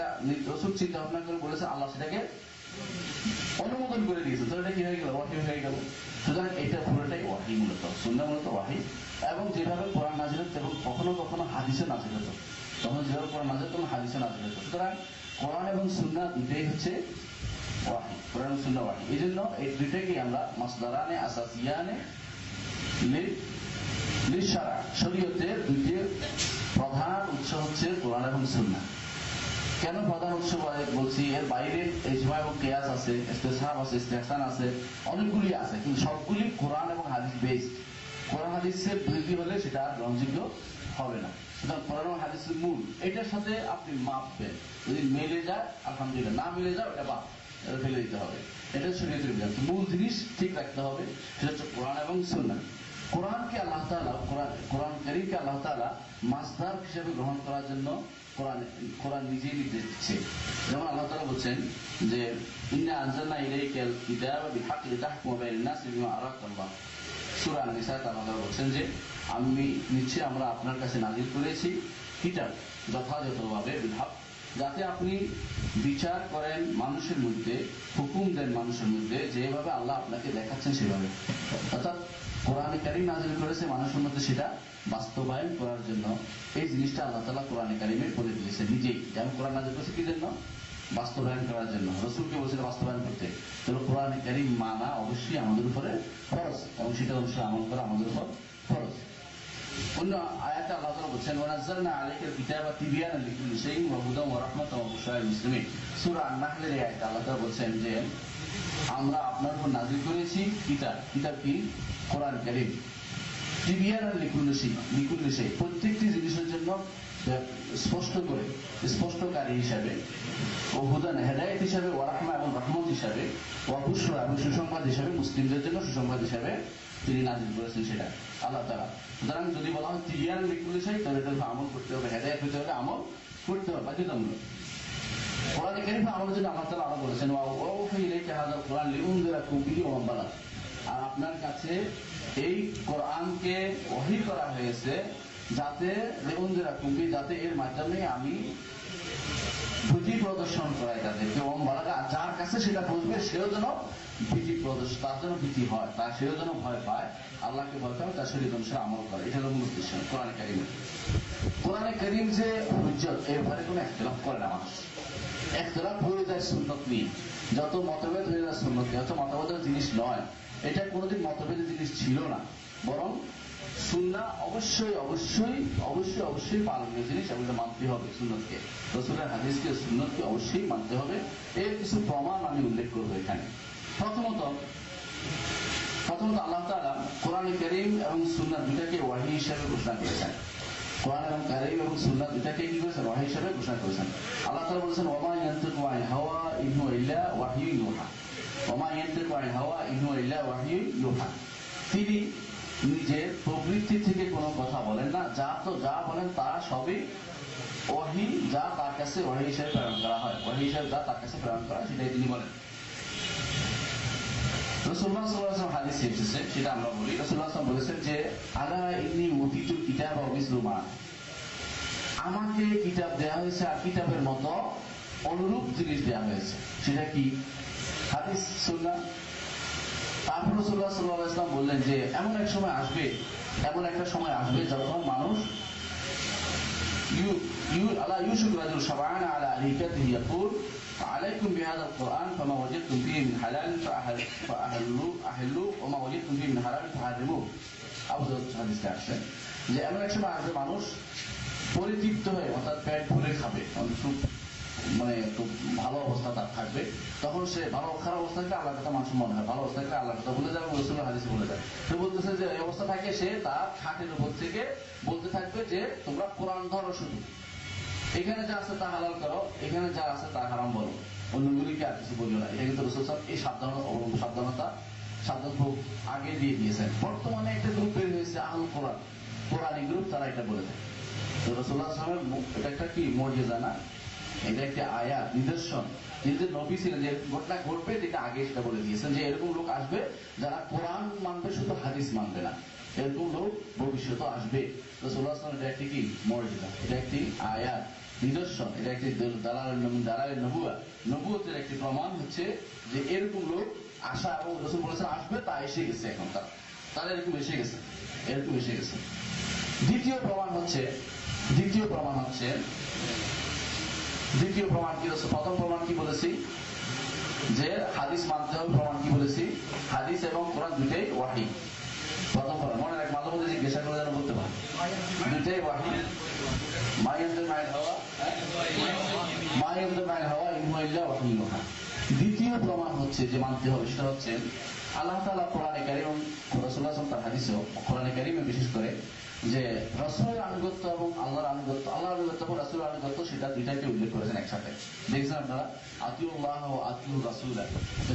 রাসূল চিন্তা ভাবনা করে বলেছে, আল্লাহ সেটাকে অনুমোদন করে দিয়েছে, তো এটা কি হয়ে গেল? ওয়াহী হয়ে গেল। সুতরাং এটা পুরোটাই ওয়াহী, মূলত সুন্নাহ মূলত ওয়াহী। এবং যেভাবে কোরআন নাযিল হতো এবং কখনো কখনো হাদিসে নাযিল হতো, তখন যেভাবে কোরআন নাযিল হতো হাদিসে নাযিল হতো। সুতরাং কোরআন এবং সুন্নাহ দুটোই হচ্ছে ওয়াহী, কোরআন এবং সুন্নাহ ওয়াহী। এই জন্য এই দুইটাকে আমরা মাসদারানে আসাসিয়ানে লিশারা, শরীয়তের দুইটি প্রধান উৎস হচ্ছে কোরআন এবং সুন্নাহ। কেন প্রধান উৎস বলছি? এর বাইরে ইজমা এবং কিয়াস আছে, ইস্তিসহাব আছে, ইস্তিহসান আছে, অনেকগুলি আছে, কিন্তু সবগুলি কোরআন এবং হাদিস বেসড। কোরআন হাদিসের বৃদ্ধি হলে সেটা আর গ্রহণযোগ্য হবে না। সুতরাং কোরআন এবং হাদিসের মূল, এটার সাথে আপনি মাপবেন, যদি মিলে যায় আলহামদুলিল্লাহ, না মিলে যায় ওটা বাদ, এটা ফেলে দিতে হবে। এটা শরীয়তের বিধান। মূল জিনিস ঠিক রাখতে হবে, সেটা হচ্ছে কোরআন এবং সুন্নাহ। কোরআনকে আল্লাহ তাআলা, কোরআন কারীমকে আল্লাহ তাআলা মাসদার হিসেবে গ্রহণ করার জন্য কোরআন নিজেই নির্দেশ দিচ্ছে। যেমন আল্লাহ তাআলা বলছেন যে ইন্না আনজালনা ইলাইকাল কিতাবা বিল-হাক্কি লিতাহকুমা বাইনান নাসি বিমা আরাকাল্লাহ। সূরা আন-নিসাতে আল্লাহ তাআলা বলছেন যে আমি নিশ্চয়ই আমরা আপনার কাছে নাযিল করেছি কিতাব যথাযথভাবে বিল-হক, যাতে আপনি বিচার করেন মানুষের মধ্যে, হুকুম দেন মানুষের মধ্যে যেভাবে আল্লাহ আপনাকে দেখাচ্ছেন সেভাবে। অর্থাৎ কোরআনে কারীম নাযিল করেছে মানুষের মধ্যে সেটা বাস্তবায়ন করার জন্য। এই জিনিসটা আল্লাহ তাআলা কোরআনে কারীমে বলে দিয়েছে নিজেই। যেমন কোরআন নাযিল করেছে কি জন্য? বাস্তবায়ন করার জন্য। রাসূলকে বলেছিল বাস্তবায়ন করতে। তাহলে কোরআনে কারীম মানা অবশ্যই আমাদের উপরে ফরজ, এবং সেটা অবশ্যই আমল করা আমাদের উপর ফরজ। অন্য আয়াতে আল্লাহ তাআলা বলেছেন ওয়ানাজ্জালনা আলাইকাল কিতাবা তিবয়ানান লিকুল্লি শাইইন ওয়া হুদান ওয়া রাহমাতান ওয়া বুশরা লিল মুসলিমিন। সূরা আন-নাহলের এই আয়াতে আল্লাহ তাআলা বলেছেন যে আমরা আপনার উপর নাযিল করেছি কিতাব কি? কোরআন কারীম। তিবয়ানান লিকুল্লি শাই, প্রত্যেকটি জিনিসের জন্য স্পষ্ট করে, স্পষ্টকারী হিসাবে, ও হুদান হেদায়েত হিসাবে, ওয়া রাহমা এবং রহমত হিসাবে, ওয়া বুশরা এবং সুসংবাদ হিসাবে, মুসলিমদের জন্য সুসংবাদ হিসাবে তিনি নাযিল করেছেন সেটা আল্লাহ তাআলা। সুতরাং যদি বলা হয় তিবয়ানান লিকুল্লি শাই, তাহলে এটার আমল করতে হবে, হেদায়েত হতে হবে, আমল করতে হবে, বাধ্যতামূলক। কোরআনে কারীমে আমলের জন্য আল্লাহ তাআলা আরো বলেছেন ওয়া আউফা ইলাইকা হাযাল কুরআন লিউনযিরাকুম বিহি ওয়া মান বালাগ। আর আপনার কাছে এই কোরআনকে ওহী করা হয়েছে যাতে লিউনযিরাকুম বিহি, যাতে এর মাধ্যমে আমি ভীতি প্রদর্শন করাই তাদেরকে, ওয়া মান বালাগ, যার কাছে সেটা পৌঁছবে সেও যেন ভীতি প্রদর্শন, তার জন্য ভীতি হয়, তার সেও যেন ভয় পায়, আল্লাহকে ভয় পায়, তার শরীয়ত অনুসারে আমল করে। এটা হলো মূল উদ্দেশ্য কোরআনে কারীমের। কোরআনে কারীম যে হুজ্জত, এর ব্যাপারে কোনো ইখতিলাফ করে না মানুষ। ইখতিলাফ হয়ে যায় সুন্নাত নিয়ে, যত মতভেদ হয়ে যায় সুন্নাত নিয়ে, যত মতভেদের জিনিস নয়, এটা কোনোদিন মতভেদের জিনিস ছিল না, বরং সুন্নাহ অবশ্যই অবশ্যই অবশ্যই অবশ্যই পালনীয় জিনিস এবং এটা মানতে হবে। সুন্নতকে, রাসূলের হাদিসকে, সুন্নতকে অবশ্যই মানতে হবে। এর কিছু প্রমাণ আমি উল্লেখ করবো এখানে। প্রথমত আল্লাহ তাআলা কোরআনে কারীম এবং সুন্নাহ দুটাকে ওয়াহী হিসেবে ঘোষণা করেছেন। কোরআন এবং কারীম এবং সুন্নাহ দুটাকে কি করেছেন? ওয়াহী হিসেবে ঘোষণা করেছেন। আল্লাহ তাআলা বলেছেন, ওয়া মা ইয়ানতিকু আনিল হাওয়া ইন হুয়া ইল্লা ওয়াহয়ুন ইউহা। ওয়া মা ইয়ানতিকু আনিল হাওয়া ইন হুয়া ইল্লা ওয়াহয়ুন ইউহা। তিনি নিজের প্রবৃত্তি থেকে কোনো কথা বলেন না, যা বলেন তা সবই ওয়াহী, যা তার কাছে ওয়াহী হিসেবে প্রেরণ করা হয়, ওয়াহী হিসেবে যা তার কাছে প্রেরণ করা হয় সেটাই তিনি বলেন। রাসূলুল্লাহ সাল্লাল্লাহু আলাইহি ওয়াসাল্লাম হাদিসে এসেছে, সেটা আমরা বলি। রাসূলুল্লাহ সাল্লাল্লাহু আলাইহি ওয়াসাল্লাম বলেছেন যে আলা ইন্নী উতিতুল কিতাবা ওয়া মিসলু মা, আমাকে কিতাব দেওয়া হয়েছে আর কিতাবের মতো অনুরূপ জিনিস দেওয়া হয়েছে। সেটা কি? হাদিস, সুন্নাহ। তারপর রাসূলুল্লাহ সাল্লাল্লাহু আলাইহি ওয়াসাল্লাম বললেন যে এমন একটা সময় আসবে যখন মানুষ আলা ইউশুক রাজুল শাবাআন আলা আরিকাতিহি ইয়াকুল আলাইকুম বিহাযা আল-কুরআন ফামা ওয়াজাদতুম ফীহি মিন হালাল ফাআহলু ওয়া মা ওয়াজাদতুম ফীহি মিন হারাম ফাহারিমু। আবু দাউদ হাদিসে আসছে যে এমন এক সময় আসবে মানুষ পরিতৃপ্ত হয়ে, অর্থাৎ পেট ভরে খাবে, খুব ভালো অবস্থা তার থাকবে। তখন সে ভালো খারাপ অবস্থা থাকলে আল্লাহর কথা মানুষ মনে হয়, ভালো অবস্থা থাকলে আল্লাহর কথা ভুলে যাবে, রাসূলের হাদিসে বলে যায়। সে বলতেছে যে এই অবস্থা থাকে সে তার খাটের উপর থেকে বলতে থাকবে যে তোমরা কোরআন ধরো, শুধু এখানে যা আছে তা হালাল করো, এখানে যা আছে তা হারাম বলো, অন্যগুলিকে আর কিছু বলিও না। এটা কিন্তু রাসূল সাল্লাল্লাহু আলাইহি ওয়াসাল্লাম এই সাবধান খুব আগে দিয়ে দিয়েছেন। বর্তমানে একটা গ্রুপ বের হয়েছে আহলুল কোরআন, কোরআনী গ্রুপ, তারা এটা বলে থাকে। তো রাসূলুল্লাহ সাল্লাল্লাহু আলাইহি ওয়াসাল্লাম এটা একটা কি মুজিজা না, এটা একটা আয়াত, নিদর্শন। তিনি যে নবী ছিলেন, যে ঘটনা ঘটবে যেটা আগে সেটা বলে দিয়েছেন যে এরকম লোক আসবে যারা কোরআন মানবে, শুধু হাদিস মানবে না। এরকম লোক ভবিষ্যতে আসবে। রাসূলুল্লাহ সাল্লাল্লাহু আলাইহি ওয়াসাল্লাম এটা একটি কি মুজিজা, এটা একটি আয়াত, নিদর্শন, এটা একটি দালালের নবুয়তের একটি প্রমাণ হচ্ছে যে এরকম লোক আসা, এবং রাসূল বলেছেন আসবে, তা এসে গেছে। এখন তারা এরকম এসে গেছে। দ্বিতীয় প্রমাণ কি? প্রথম প্রমাণ কি বলেছি? যে হাদিস মানতে হবে। প্রমাণ কি বলেছি? হাদিস এবং কোরআন দুইটাই ওয়াহী। প্রথম প্রমাণ মনে রাখ, মাঝে মধ্যে জিজ্ঞাসা করে যেন বলতে পারে, দুইটাই ওয়াহী। মা ইয়ানতিকু আনিল হাওয়া ইন হুয়া ইল্লা ওয়াহয়ুন ইউহা। দ্বিতীয় প্রমাণ হচ্ছে যে মানতে হবে, সেটা হচ্ছে আল্লাহ তাআলা কোরআনে কারীম, রাসূলুল্লাহ সাল্লাল্লাহু আলাইহি ওয়াসাল্লাম তার হাদিসেও, কোরআনে কারীমে বিশেষ করে যে রাসূলের আনুগত্য এবং আল্লাহর আনুগত্য, এবং রাসূলের আনুগত্য, সেটা দুইটাকে উল্লেখ করেছেন একসাথে। দেখছেন আপনারা, আতিউল্লাহ ওয়া আতিউর রাসূল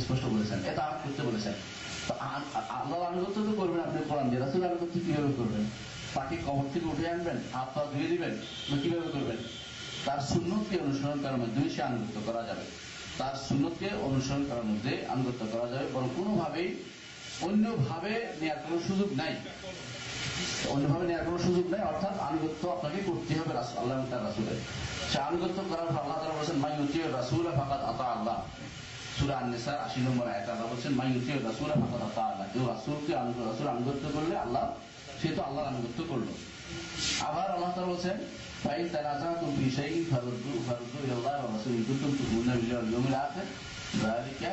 স্পষ্ট বলেছেন, এটা আট করতে বলেছেন। তো আল্লাহর আনুগত্য তো করবেন আপনি কোরআন দিয়ে, রাসূলের আনুগত্য কিভাবে করবেন? তাকে কবর থেকে উঠে আনবেন, হাত পা ধুয়ে দিবেন, কিভাবে করবেন? তার সুন্নতকে অনুসরণ করার মধ্যে সে আনুগত্য করা যাবে। তার সুন্নতকে অনুসরণ করার মধ্যে আনুগত্য করা যাবে, বরং কোনোভাবেই অন্যভাবে নেওয়ার কোনো সুযোগ নাই। অর্থাৎ আনুগত্য আপনাকে করতে হবে আল্লাহ এবং তার রাসূলের। সে আনুগত্য করার পর আল্লাহ তাআলা বলেছেন, মান ইউতিউর রাসূলা ফাকাদ আতা আল্লাহ। সূরা আন-নিসা 80 নম্বর আয়াতে আল্লাহ বলেছেন, মান ইউতিউর রাসূলা ফাকাদ আতা আল্লাহ। কেউ রাসূলকে আনুগত্য করলে আল্লাহ, সে তো আল্লাহর আনুগত্য করলো। আবার আল্লাহ তাআলা বলেছেন, ফাইন তানাযাতুম ফি শাইইন ফারুদ্দু ইলাল্লাহি ওয়া রাসূলিহি ইন কুনতুম তু'মিনুনা বিল্লাহি ওয়াল ইয়াউমিল আখির যালিকা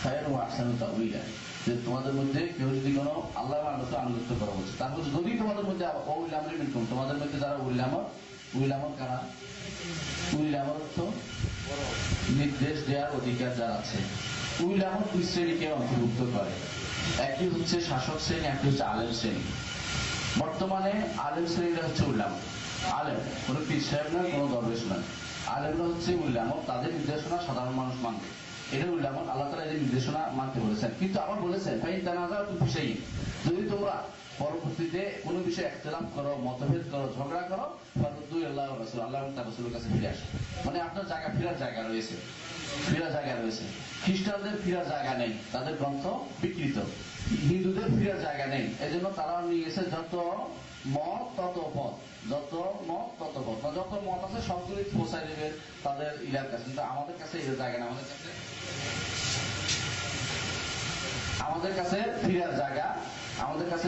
খায়রুন ওয়া আহসানু তা'ওয়িলা। যে তোমাদের মধ্যে কেউ যদি কোনো আল্লাহর আনুগত্য করা হচ্ছে, তারপর যদি তোমাদের মধ্যে তোমাদের মধ্যে যারা উলিল আমর কারা? উলিল আমর অর্থ নির্দেশ দেওয়ার অধিকার যারা আছে। উলিল আমর দুই শ্রেণীকে অন্তর্ভুক্ত করে, একটি হচ্ছে শাসক শ্রেণী, একটি হচ্ছে আলেম শ্রেণী। বর্তমানে আলেম শ্রেণীরা হচ্ছে উলিল আমর। আলেম কোনো পীর সাহেব নয়, কোনো দরবেশ নয়। আলেমরা হচ্ছে উলিল আমর, তাদের নির্দেশনা সাধারণ মানুষ মানবে। এটা উল্লেখ আল্লাহ তাআলা এই নির্দেশনা মানতে বলেছেন। কিন্তু আবার বলেছেন, ফাইন তানাযাতুম ফি শাইইন, যদি তোমরা পরবর্তীতে কোনো বিষয়ে ইখতিলাফ করো, মতভেদ করো, ঝগড়া করো, ফারুদ্দু ইলাল্লাহি ওয়া রাসূল, আল্লাহ এবং তার রাসূলের কাছে ফিরে আসো। মানে আপনার ফেরার জায়গা রয়েছে। খ্রিস্টানদের ফেরার জায়গা নেই, তাদের গ্রন্থ বিকৃত। হিন্দুদের ফেরার জায়গা নেই, এজন্য তারা নিয়ে গেছে যত মত তত পথ, যত মত আছে সবগুলি পৌঁছাই দেবে তাদের ইলার কাছে। কিন্তু আমাদের কাছে এর জায়গা না, আমাদের কাছে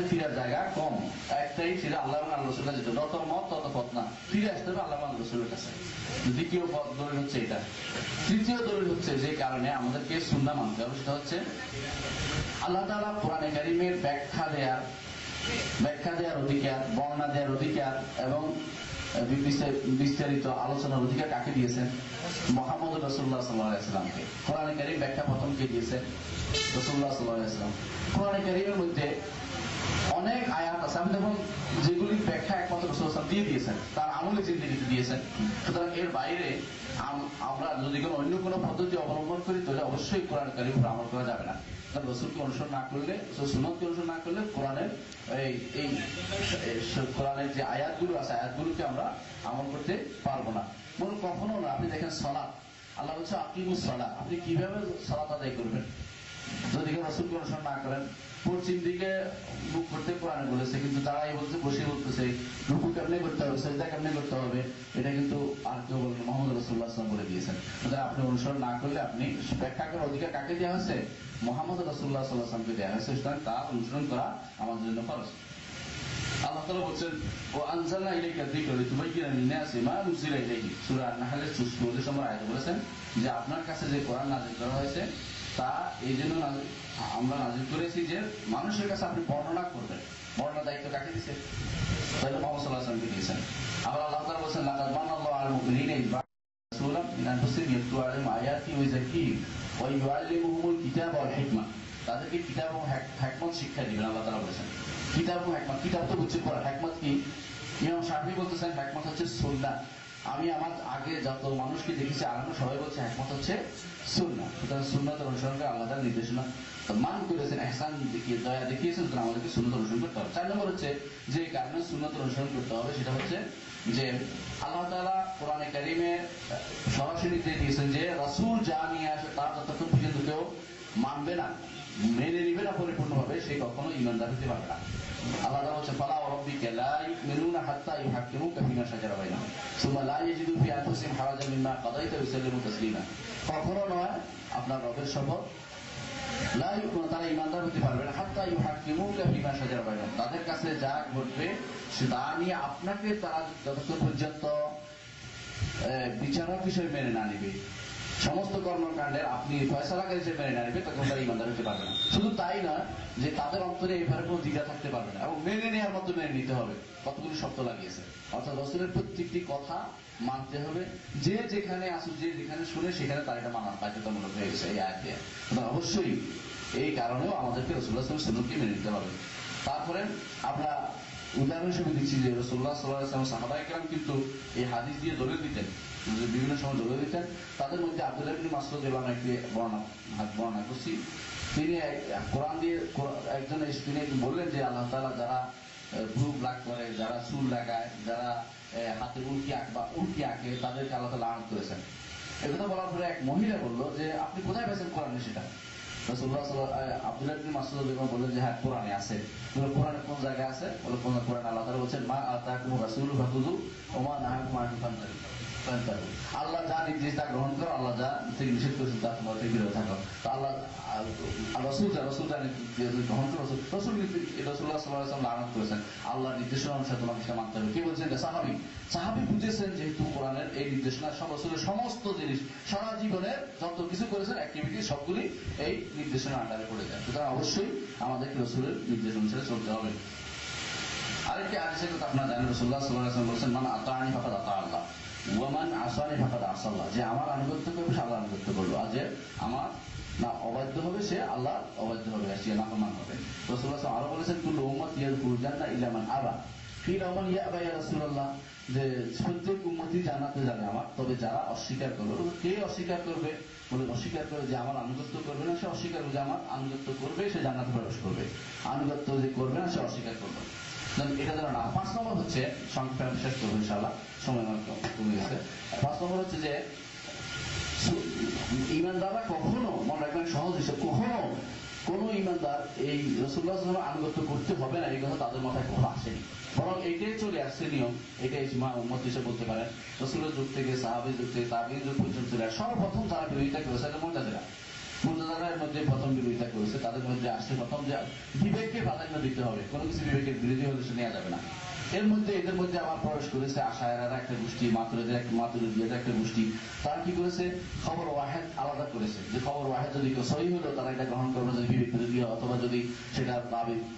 ফিরার জায়গা কম। একটাই, সেটা আল্লাহ এবং আল্লাহ রাসূলের কাছে। যত মত তত পথ না, ফিরে আসতে হবে আল্লাহ এবং আল্লাহ রাসূলের কাছে। দ্বিতীয় দলিল হচ্ছে এটা। তৃতীয় দলিল হচ্ছে যে কারণে আমাদেরকে সুন্নাহ মানতে হবে, সেটা হচ্ছে আল্লাহ তাআলা কোরআনে কারীমের ব্যাখ্যা দেওয়ার ব্যাখ্যা দেওয়ার অধিকার, বর্ণনা দেওয়ার অধিকার এবং বিস্তারিত আলোচনার অধিকার কাকে দিয়েছেন? মুহাম্মদ রাসূলুল্লাহ সাল্লাল্লাহু আলাইহি ওয়াসাল্লামকে। কোরআনে কারীম ব্যাখ্যা প্রথম কে দিয়েছেন? রাসূলুল্লাহ সাল্লাল্লাহু আলাইহি ওয়াসাল্লাম। কোরআনে কারীমের মধ্যে অনেক আয়াত আছে, আমি দেখুন যেগুলি ব্যাখ্যা একমাত্র রাসূলুল্লাহ সাল্লাল্লাহু আলাইহি ওয়াসাল্লাম দিয়ে দিয়েছেন, তার আমলে জিন্দেগিতে দিয়েছেন। সুতরাং এর বাইরে আমরা যদি কোনো অন্য কোনো পদ্ধতি অবলম্বন করি তাহলে অবশ্যই কোরআন কারীমের উপর আমল করা যাবে না। রসুলকে অনুসরণ না করলে, সুন্নতকে অনুসরণ না করলে কোরআনের কোরআনের যে আয়াতগুলো আছে আয়াতগুলোকে আমরা আমল করতে পারবো না। মনে কখনো না। আপনি দেখেন সালাত, আল্লাহ বলছে আকিমুস সালাত, আপনি কিভাবে সালাত আদায় করবেন যদি রসুলকে অনুসরণ না করেন? পশ্চিম দিকে মুখ করতে কোরআনে বলেছে, কিন্তু তারাই বলছে বসে বলতেছে রুকু কেমনে করতে হবে, সেজদা কেমনে করতে হবে, এটা কিন্তু আর কেউ বলেন, মুহাম্মদ রাসূলুল্লাহ সাল্লাল্লাহু আলাইহি ওয়াসাল্লাম বলে দিয়েছেন। সুতরাং আপনি অনুসরণ না করলে আপনি ব্যাখ্যা করার অধিকার কাকে দেওয়া হয়েছে? মুহাম্মদ রাসূলুল্লাহ সাল্লাল্লাহু আলাইহি ওয়াসাল্লামকে দেওয়া হয়েছে। সুতরাং তার অনুসরণ করা আমাদের জন্য ফরজ। আল্লাহ তাআলা বলছেন ও আনজালনা ইলাইকা যিকরা লিতুবাইয়িনা লিন-নাসি মা নুজিলা ইলাইহিম। সূরা আন-নাহলের 44 নম্বর আয়াতে বলেছেন যে আপনার কাছে যে কোরআন নাযিল করা হয়েছে তা এই জন্য আমরা নাযিল করেছি যে মানুষের কাছে আপনি বর্ণনা করবেন। বর্ণনা দায়িত্ব কাকে দিয়েছে? তাহলে মুহাম্মদ সাল্লাল্লাহু আলাইহি ওয়াসাল্লামকে দিয়েছেন। আবার আল্লাহ তাআলা বলেছেন লাকাদ মান্নাল্লাহু আলাল মুমিনিনা ইয বা'আথা রাসূলাম মিন আনফুসিহিম ইয়াতলু আলাইহিম আয়াতিহি ওয়া ইউযাক্কিহিম ওয়া ইউআল্লিমুহুমুল কিতাবা ওয়াল হিকমা। তাদেরকে কিতাব এবং হিকমত শিক্ষা দিবেন আল্লাহ তাআলা বলেছেন। কিতাব এবং হিকমত, কিতাব তো হচ্ছে কোরআন, হিকমত কি? ইমাম শাফিঈ বলতেছেন হিকমত হচ্ছে সুন্নাহ। আমি আমার আগে যত মানুষকে দেখেছি আলাদা সবাই বলছে হিকমত হচ্ছে সুন্নাহ। সুতরাং সুন্নাতের অনুসরণ করে আল্লাহ তাআলা নির্দেশনা মান করেছেন, ইহসান দেখিয়ে দয়া দেখিয়েছেন, সুতরাং আমাদেরকে সুন্নাত অনুসরণ করতে হবে। 4 নম্বর হচ্ছে যে কারণে সুন্নাত অনুসরণ করতে হবে সেটা হচ্ছে যে আল্লাহ তাআলা কোরআনে কারীমে সরাসরি নির্দেশ দিয়েছেন যে রাসূল যা নিয়ে আসে তার যতক্ষণ পর্যন্ত কেউ মানবে না, মেনে নিবে না পরিপূর্ণভাবে, সে কখনো ঈমানদার হতে পারবে না। আল্লাহ তাআলা বলেন ফালা ওয়া রাব্বিকা লা ইউমিনুনা হাত্তা ইউহাক্কিমুকা ফীমা শাজারা বাইনাহুম সুম্মা লা ইয়াজিদু ফি আনফুসিহিম হারাজাম মিম্মা কাদাইতা ওয়া ইউসাল্লিমু তাসলিমা। কখনো নয়, আপনার রবের শপথ, লা ইউমিনুনা, তারা ঈমানদার হতে পারবে না হাত্তা ইউহাক্কিমুকা ফীমা শাজারা বাইনাহুম, তাদের কাছে যা ঘটবে সেটা নিয়ে আপনাকে তারা যতক্ষণ পর্যন্ত বিচারক হিসেবে মেনে না নিবে, সমস্ত কর্মকাণ্ডের আপনি ফয়সালাকারী হিসেবে মেনে না নিবে, তখন তারা ঈমানদার হতে পারবে না। শুধু তাই না, যে তাদের অন্তরে এবারে কোনো দ্বিধা থাকতে পারবে না এবং মেনে নেওয়ার মতো মেনে নিতে হবে। কতগুলি শব্দ লাগিয়েছে, অর্থাৎ রাসূলের প্রত্যেকটি কথা মানতে হবে। যে যেখানে আসুক, যে যেখানে শুনে সেখানে তার এটা মানার বাধ্যতামূলক হয়ে গেছে এই আয়াত দিয়ে। অবশ্যই এই কারণেও আমাদেরকে রাসূলুল্লাহ সাল্লাল্লাহু আলাইহি ওয়াসাল্লামকে মেনে নিতে হবে। তারপরে আমরা উদাহরণ হিসেবে দিচ্ছি যে রাসূলুল্লাহ সাল্লাল্লাহু আলাইহি ওয়াসাল্লাম সাহাবায়ে কেরাম কিন্তু এই হাদিস দিয়ে দলিল দিতেন, বিভিন্ন সময় দলিল দিতেন। তাদের মধ্যে আব্দুল্লাহ ইবনে মাসউদ রাদিয়াল্লাহু আনহু একটি বর্ণনা করছি। তিনি কোরআন দিয়ে একজন তিনি বললেন যে আল্লাহ তাআলা যারা ভ্রু ব্লাক করে, যারা চুল লাগায়, যারা হাতে উল্কি আঁকে তাদেরকে আল্লাহ তাআলা লানত করেছেন। একথা বলার পরে এক মহিলা বলল যে আপনি কোথায় পেয়েছেন কোরআনে সেটা? রাসূলুল্লাহ আব্দুল্লাহ ইবনে মাসউদ বললেন যে হ্যাঁ কোরআনে আছে। কোরআনে কোন জায়গায় আছে? বলে কোরআনে আল্লাহ তাআলা বলেছেন মা আতাকুমুর রাসূলু ফাখুযু ওয়া মা নাহাকুম আনহু ফান্তাহু। আল্লাহ যা নির্দেশ তা গ্রহণ করো, আল্লাহ যা থেকে নিষেধ করেছেন তা তোমরা থেকে বিরত থাকো। তো আল্লাহ রাসূল যা গ্রহণ করো, রাসূলুল্লাহ সাল্লাল্লাহু আলাইহি ওয়াসাল্লাম লানত করেছেন আল্লাহর নির্দেশনা অনুসারে তোমাকে সেটা মানতে হবে। কে বলছেন? সাহাবী বুঝেছেন যেহেতু কোরআনের এই নির্দেশনা সব রাসূলের সমস্ত জিনিস সারা জীবনের যত কিছু করেছেন অ্যাক্টিভিটি সবগুলি এই নির্দেশনার আন্ডারে পড়ে যায়। সুতরাং অবশ্যই আমাদেরকে রাসূলের নির্দেশ অনুসারে চলতে হবে। আরেকটি হাদিসের কথা আপনারা জানেন, রাসূলুল্লাহ সাল্লাল্লাহু আলাইহি ওয়াসাল্লাম বলেছেন মান আতাআনি ফাকাদ আতা আল্লাহ ওয়া মান আসানি ফাকাদ আসাল্লাহ। যে আমার আনুগত্য করবে সে আল্লাহর আনুগত্য করলো, আর যে আমার না অবাধ্য হবে সে আল্লাহ অবাধ্য হবে, সে নাফরমান হবে। রাসূলুল্লাহ আরো বলেছেন কুল্লু উম্মতি ইয়াদখুলুল জান্নাহ ইল্লা মান আবা। কিলা মান ইয়াবা ইয়া রাসূলুল্লাহ, যে প্রত্যেক উম্মতি জান্নাতে যাবে আমার, তবে যারা অস্বীকার করবে। কে অস্বীকার করবে? বলে অস্বীকার করে যে আমার আনুগত্য করবে না সে অস্বীকার করবে, যে আমার আনুগত্য করবে সে জান্নাতে প্রবেশ করবে, আনুগত্য যে করবে না সে অস্বীকার করবে। এটা ধরো না। 5 নম্বর হচ্ছে, সংক্ষেপে শেষ করবো ইনশাআল্লাহ, সময় কমে গেছে। 5 নম্বর হচ্ছে যে ঈমানদাররা কখনো, মনে রাখবেন সহজ হিসেবে, কখনো কোন ঈমানদার এই রাসূলুল্লাহ সাল্লাল্লাহু আলাইহি ওয়াসাল্লাম আনুগত্য করতে হবে না এই কথা তাদের মাথায় কখনো আসেনি, বরং এইটাই চলে আসছে নিয়ম। এটা ইজমা উম্মত হিসেবে বলতে পারেন। রাসূলের যুগ থেকে সাহাবী যুগ থেকে তাবিঈন যুগ পর্যন্ত সর্বপ্রথম যারা বিরোধিতা করেছে এটা মুতাজিলার মধ্যে প্রথম বিরোধিতা করেছে। তাদের মধ্যে আসছে প্রথম যে বিবেককে প্রাধান্য দিতে হবে, কোনো কিছু বিবেকের বিরোধী হলে সে নেওয়া যাবে না। এদের মধ্যে আবার প্রবেশ করেছে আশায়রারা একটা গোষ্ঠী, মাতুরিদিয়ার একটা গোষ্ঠী। তারা কি করেছে, খবর ওয়াহেদ আলাদা করেছে, যে খবর ওয়াহেদ যদি কেউ সহি হলো তারা এটা গ্রহণ করবে, যদি বিবেক বিরোধী হয় অথবা যদি সেটা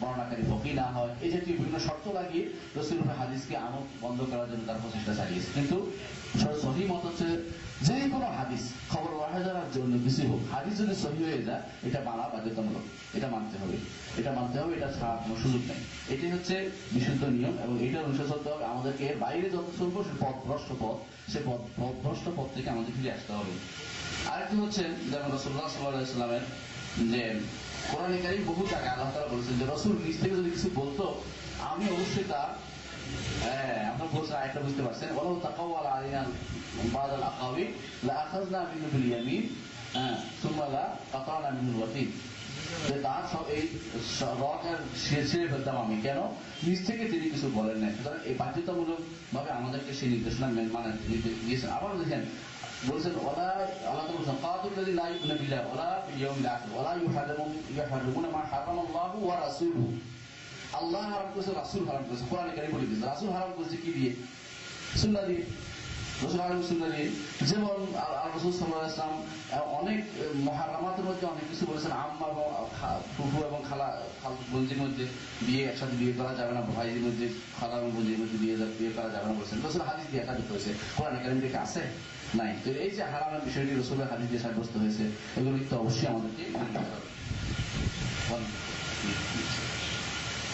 বর্ণনাকারী ফকি না হয়, এই জাতীয় বিভিন্ন শর্ত লাগিয়ে রাসূলুল্লাহ হাদিসকে আমল বন্ধ করার জন্য তারা প্রচেষ্টা চালিয়েছে। কিন্তু সহি মত হচ্ছে যে কোনো হাদিস খবর ওয়াহেদার জন্য কিছু হোক, হাদিস যদি সহি হয়ে যায় এটা মানা বাধ্যতামূলক, এটা মানতে হবে, এটা ছাড়া কোনো সুযোগ নেই। এটাই হচ্ছে বিশুদ্ধ নিয়ম এবং এটা অনুসরণ চলতে হবে। আমাদেরকে এর বাইরে যত চলবো সে পথভ্রষ্ট পথ, সে পথভ্রষ্ট পথ থেকে আমাদের ফিরে আসতে হবে। আরেকটি হচ্ছে যেমন রাসূলুল্লাহ সাল্লাল্লাহু আলাইহি ওয়াসাল্লামের যে কোরআনে কারীম বহু জায়গায় আল্লাহ তাআলা বলেছেন যে রাসূল নিজ থেকে যদি কিছু বলতো আমি অবশ্যই তার আপনার বলছেন আয়াতটা বুঝতে পারছেন, ওয়ালাউ তাকাওয়ালা আলাইনা বা'দাল আকাওয়ি লাআখাযনা মিনহু বিল ইয়ামিন সুম্মা লাকাতা'না মিনহুল ওয়াতিন, যে তার সব এই রক আর ছেড়ে ফেলতাম আমি, কেন নিজ থেকে তিনি কিছু বলেন নাই। সুতরাং এই বাধ্যতামূলক ভাবে আমাদেরকে সেই নির্দেশনা মানে দিয়েছেন। আবার দেখেন বলছেন ওলা আল্লাহ বলছেন কাতুল্লাযী লা ইউমিনু বিল্লাহি ওয়ালা বিল ইয়াউমিল আখির ওয়ালা ইউহাররিমুনা মা হারামাল্লাহু ওয়া রাসূলুহু। আল্লাহ হারাম করেছে, রাসূল হারাম করেছে, কোরআনে কারীম বলে দিয়েছে। রাসূল হারাম করেছে কি দিয়ে? সুন্নাহ দিয়ে। রাসূল হারাম সুন্নাহ দিয়ে। যেমন রাসূল সাল্লাল্লাহু আলাইহি ওয়াসাল্লাম অনেক মুহাররামাতের মধ্যে অনেক কিছু বলেছেন। আম্মা এবং ফুফু এবং খালা বোনজির মধ্যে বিয়ে একসাথে বিয়ে করা যাবে না, ভাইজির মধ্যে খালা এবং বোনজির মধ্যে বিয়ে করা যাবে না বলেছেন। রাসূল হাদিস দিয়ে একাধিক করেছে, কোরআনে কারীম থেকে আছে নাই। তো এই যে হারামের বিষয়টি রাসূলের হাদিস দিয়ে সাব্যস্ত হয়েছে, এগুলো কিন্তু অবশ্যই আমাদেরকে মানতে হবে।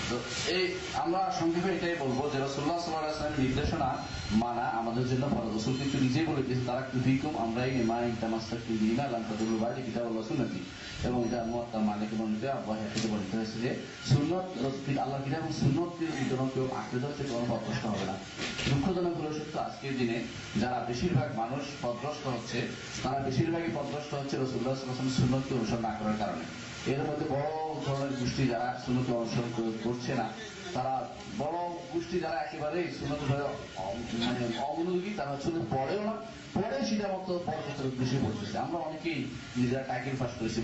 তো এই আমরা সংক্ষেপে এটাই বলবো যে রাসূলুল্লাহ সাল্লাল্লাহু আলাইহি ওয়াসাল্লামের নির্দেশনা মানা আমাদের জন্য ফরজ। রাসূল কিন্তু নিজেই বলে দিয়েছেন তারা কুফিকুম আমরাই মা ইনতামাসসাকতু বিহিমা লাম তাদুল্লু বা'দি কিতাবাল্লাহ সুন্নতি, এবং এটা মুওয়াত্তা মালিক বর্ণিত আবু হানিফা থেকে বর্ণিত হয়েছে যে সুন্নাত আল্লাহর কিতাব এবং সুন্নতের বিতরণ কেউ আঁকড়ে ধরতে কোনো পথভ্রষ্ট হবে না। দুঃখজনক হলো সত্য আজকের দিনে যারা বেশিরভাগ মানুষ পথভ্রষ্ট হচ্ছে, তারা বেশিরভাগই পথভ্রষ্ট হচ্ছে রাসূলুল্লাহ সাল্লাল্লাহু আলাইহি ওয়াসাল্লামের সুন্নতকে অনুসরণ না করার কারণে। এর মধ্যে বড় ধরনের গোষ্ঠী যারা সুন্নতকে অনুসরণ করছে না, তারা বড় গোষ্ঠী যারা একেবারেই সুন্নত মানে অমনোযোগী, তারা সুন্নত পড়েও না, পড়ে সেটা মতো বরকতের উদ্দেশ্যে পড়তেছে। আমরা অনেকেই নিজেরা টাইটেল পাস করেছি,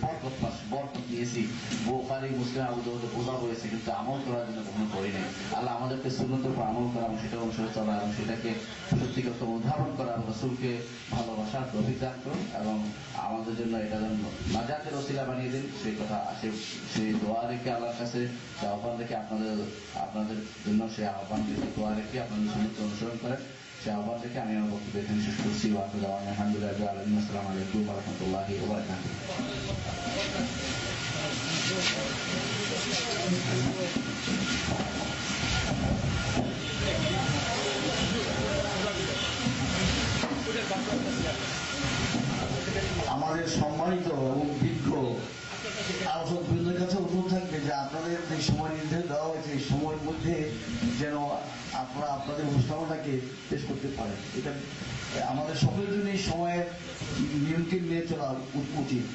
বরকত নিয়েছি, বুখারী মুসলিম আবু দাউদে বোঝা হয়েছে, কিন্তু আমল করার জন্য কখনো করি নাই। আল্লাহ আমাদেরকে সুন্নতের উপর আমল করা এবং সেটা অনুসরণ চলা এবং সেটাকে সত্যিকার অনুধাবন করা এবং রাসূলকে ভালোবাসার তৌফিক দান করুন এবং আমাদের জন্য এটা যেন নাজাতের ওসিলা বানিয়ে দিন, সেই কথা সেই দোয়া রেখে আল্লাহর কাছে সে আহ্বান রেখে আপনাদের জন্য সে আহ্বান রেখে দোয়া রেখে আপনাদের সুন্নত অনুসরণ করেন, সে আহ্বান রেখে আমি আমার বক্তব্য এখানে শেষ করছি। আলহামদুলিল্লাহ, আসসালামু আলাইকুম ওয়া রাহমাতুল্লাহি ওয়া বারাকাতুহু। আমাদের সম্মানিত এবং বিজ্ঞ আলোচকবৃন্দের কাছে অনুরোধ থাকবে যে আপনাদের যে সময় নির্ধারণ দেওয়া হয়েছে এই সময়ের মধ্যে যেন আপনারা আপনাদের অনুষ্ঠানটাকে পেশ করতে পারেন। এটা আমাদের সকলের জন্য এই সময়ের নিয়মকে নিয়ে চলা উচিত।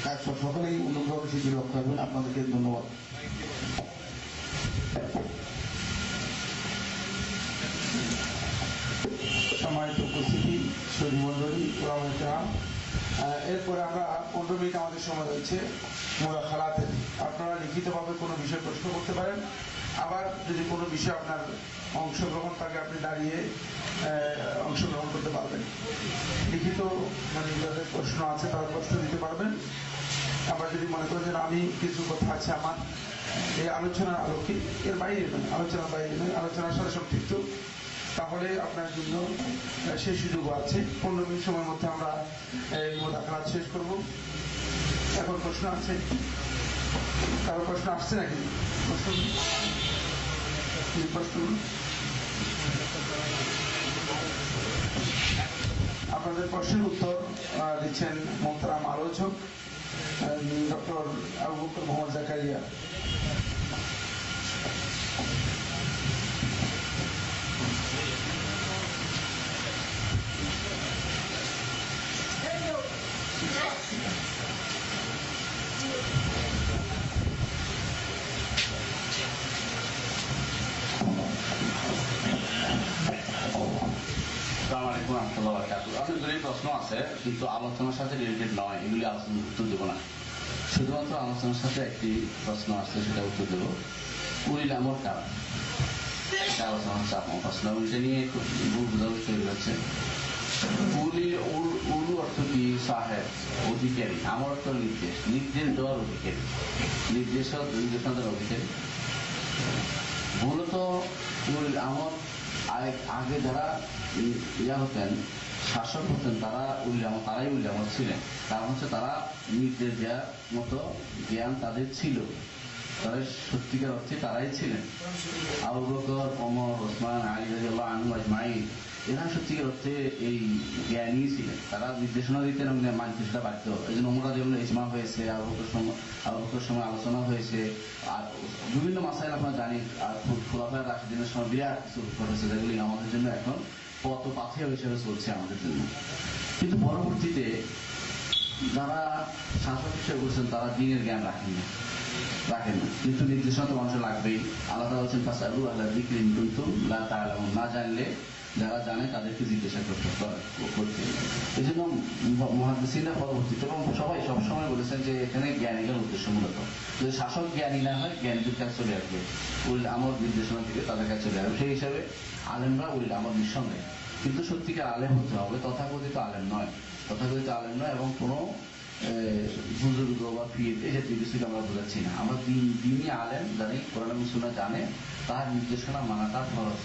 তাই সকলেই অনুগ্রহ সেটি লক্ষ্য রাখবেন। আপনাদেরকে ধন্যবাদ। সম্মানিত উপস্থিতি, সুধী মণ্ডলী, ওলামায়ে-কেরাম, এরপরে আমরা 15 মিনিট আমাদের সময় রয়েছে মুদাখালাতের। আপনারা লিখিতভাবে কোনো বিষয় প্রশ্ন করতে পারেন। আবার যদি কোনো বিষয় আপনার অংশগ্রহণ থাকে আপনি দাঁড়িয়ে অংশগ্রহণ করতে পারবেন। লিখিত মানে যাদের প্রশ্ন আছে তারা প্রশ্ন দিতে পারবেন। আবার যদি মনে করেন যে আমি কিছু কথা আছে আমার এই আলোচনার আলোকে, এর বাইরে নয়, আলোচনার বাইরে নয়, আলোচনার সাথে সম্পৃক্ত, তাহলে আপনার জন্য সেই সুযোগ আছে। 15 মিনিট সময়ের মধ্যে আমরা মুদাখালাত শেষ করব। এখন প্রশ্ন আছে? কারো প্রশ্ন আসছে নাকি? প্রশ্ন আপনাদের প্রশ্নের উত্তর দিচ্ছেন মোহতারাম আলোচক ডক্টর আবু বকর মোহাম্মদ জাকারিয়া। অনেকগুলি প্রশ্ন আছে কিন্তু আলোচনার সাথে রিলেটেড নয়, এগুলি আলোচনার উত্তর দেবো না। শুধুমাত্র আলোচনার সাথে একটি প্রশ্ন আছে, সেটা উত্তর দেবো। উলিল আমর কারা? এটা আলোচনা হচ্ছে আপনার প্রশ্ন, এটা নিয়ে একটু ভুল বোঝাবুঝি তৈরি হচ্ছে। উলু অর্থ কি? সাহেব, অধিকারী। আমার অর্থ নির্দেশ, নির্দেশ দেওয়ার অধিকারী, নির্দেশনাদের অধিকারী। মূলত আমার আগে যারা ইয়া হতেন, শাসক হতেন, তারাই উল্লামত ছিলেন। কারণ হচ্ছে তারা নির্দেশ দেওয়ার মতো জ্ঞান তাদের ছিল, তারা সত্যিকার অর্থে তারাই ছিলেন। আবু বকর, ওমর, ওসমান, আলী রাদিয়াল্লাহু আনহুম আজমাইন, এরা সত্যিকার অর্থে এই জ্ঞানী ছিলেন। তারা নির্দেশনা দিতেন এবং মানতে সেটা বাধ্য। এই জন্য ওমর রাদিয়াল্লাহু ইজমা হয়েছে, আবু বকরের সময় আলোচনা হয়েছে, আর বিভিন্ন মাসাইল আপনারা জানেন। আর খোলাফায়ে রাশিদিনের সময় বিরাট কিছু ঘটেছে, যেগুলি আমাদের জন্য এখন পথ পাথেয় হিসেবে চলছে আমাদের জন্য। কিন্তু পরবর্তীতে যারা শাসক হিসেবে করছেন তারা দ্বীনের জ্ঞান রাখেন না, কিন্তু নির্দেশনা তো মানুষের লাগবেই। আল্লাহ তাআলা বলছেন ফাসআলু আহলা যিকরি ইন কুনতুম লা তা'লামুন, না জানলে যারা জানে তাদেরকে জিজ্ঞাসা করতে। এই জন্য মুহাদ্দিসিনরা পরবর্তীতে এবং সবাই সবসময় বলেছেন যে এখানে জ্ঞানীদের উদ্দেশ্য মূলত, যদি শাসক জ্ঞানী না হয় জ্ঞানীদের কাছে চলে আসবে, উল আমর নির্দেশনা থেকে তাদের কাছে চলে আসবে। সেই হিসাবে আলেমরা উল আমর নিঃসন্দেহে, কিন্তু সত্যিকার আলেম হতে হবে, তথাকথিত আলেম নয় এবং কোনো বুজুর্গ বা পীর এই জাতীয় কিছুকে আমরা বোঝাচ্ছি না। আমরা দিনই আলেম জানি, কোরআন এবং সুন্নাহ জানে, তার নির্দেশনা মানাটা ফরজ,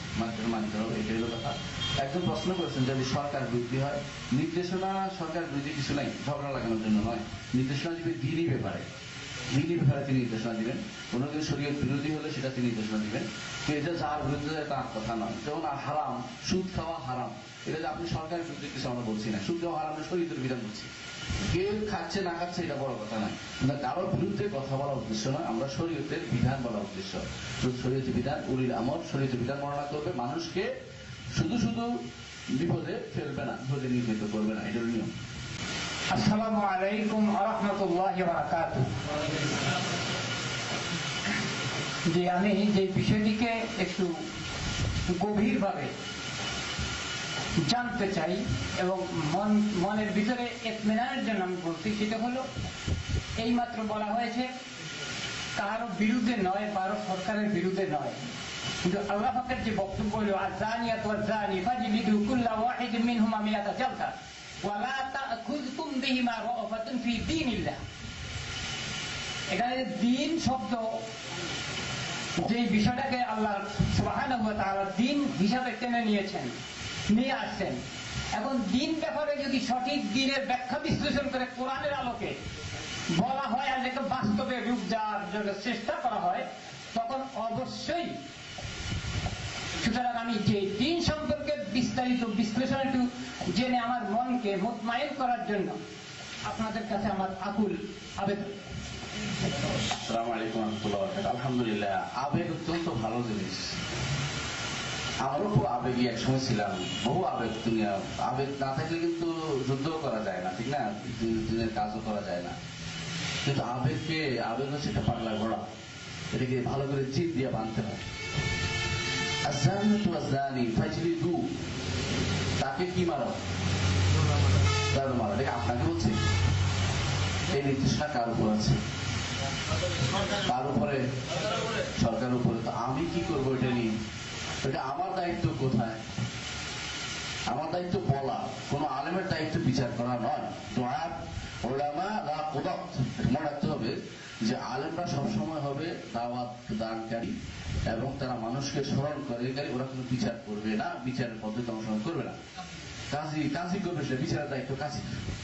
মানতে হবে, এটাই হলো কথা। একজন প্রশ্ন করেছেন যদি সরকার বিরোধী হয়, নির্দেশনা সরকার বিরোধী কিছু নাই, ঝগড়া লাগানোর জন্য নয়। নির্দেশনা দিবে দিনই ব্যাপারে তিনি নির্দেশনা দিবেন। কোনো কিছু শরীয়ত বিরোধী হলে সেটা তিনি নির্দেশনা দিবেন। এটা যার বিরুদ্ধে তার কথা নয়। যেমন হারাম, সুদ খাওয়া হারাম, এটা যে আপনি সরকারের বিরুদ্ধে কিছু আমরা বলছি না, সুদ খাওয়া হারাম শরীয়তের বিধান বলছি। কেউ খাচ্ছে না খাচ্ছে এটা বড় কথা নয়, কারোর বিরুদ্ধে কথা বলা উদ্দেশ্য নয়, আমরা শরীয়তের বিধান বলা উদ্দেশ্য। শরীয়তের বিধান, উলিল আমর শরীয়তের বিধান বর্ণনা করবে, মানুষকে শুধু বিপদে ফেলবে না, বিপদে নির্মিত করবে না, এটার নিয়ম। আসসালামু আলাইকুম ওয়া রাহমাতুল্লাহি ওয়া বারাকাতুহু। যে আমি যে বিষয়টিকে একটু গভীরভাবে জানতে চাই এবং মনের ভিতরে ইতমিনানের জন্য আমি বলছি, সেটা হলো এইমাত্র বলা হয়েছে কারো বিরুদ্ধে নয়, কারো সরকারের বিরুদ্ধে নয়, কিন্তু আল্লাহ পাকের যে বক্তব্য হলো আয-যানিয়াতু ওয়াজ-যানি ফাজলিদু কুল্লা ওয়াহিদিন মিনহুমা মিয়াতা জালদা ওয়া লা তা'খুযকুম বিহিমা রা'ফাতুন ফি দীনিল্লাহ। এখানে দ্বীন শব্দ, যে বিষয়টাকে আল্লাহ সুবহানাহু ওয়া তাআলা দ্বীন হিসাবে টেনে নিয়ে আসছেন, এখন দ্বীন ব্যাপারে যদি সঠিক দ্বীনের ব্যাখ্যা বিশ্লেষণ করে কোরআনের আলোকে বলা হয় আর যেটা বাস্তবে রূপ দেওয়ার জন্য চেষ্টা করা হয়, তখন অবশ্যই, সুতরাং আমি যে দ্বীন সম্পর্কে বিস্তারিত বিশ্লেষণ একটু জেনে আমার মনকে মুতমাইন করার জন্য আপনাদের কাছে আমার আকুল আবেদন। আসসালামু আলাইকুম ওয়া রাহমাতুল্লাহি ওয়া বারাকাতুহু। আলহামদুলিল্লাহ, আবেগ অত্যন্ত ভালো জিনিস। আমারও খুব আবেগী একসময় ছিলাম, বহু আবেগ না থাকলে কিন্তু যুদ্ধ করা যায় না, ঠিক না, দিনের কাজও করা যায় না। কিন্তু আবেগ হচ্ছে একটা পাগলা ঘোড়া, এটাকে ভালো করে জিদ দিয়ে বাঁধতে হয়। আয-যানিয়াতু ওয়াজ-যানি ফাজলিদু, তাকে কি মারো? তার মারো। এটা আপনাকে বলছি, এই নির্দেশনা কার উপর আছে? তার উপরে, সরকারের উপরে। তো আমি কি করবো এটা নিয়ে? এটা আমার দায়িত্ব কোথায়? আমার দায়িত্ব বলা, কোন আলেমের দায়িত্ব বিচার করা নয়। দুআত উলামা লা কুদাত, মনে রাখতে হবে যে আলেমরা সবসময় হবে দাওয়াত দানকারী এবং তারা মানুষকে স্মরণ করেকারী, ওরা কোনো বিচার করবে না, বিচারের পদ্ধতি অনুসরণ করবে না। কাজী করবে, সে বিচারের দায়িত্ব কাজী,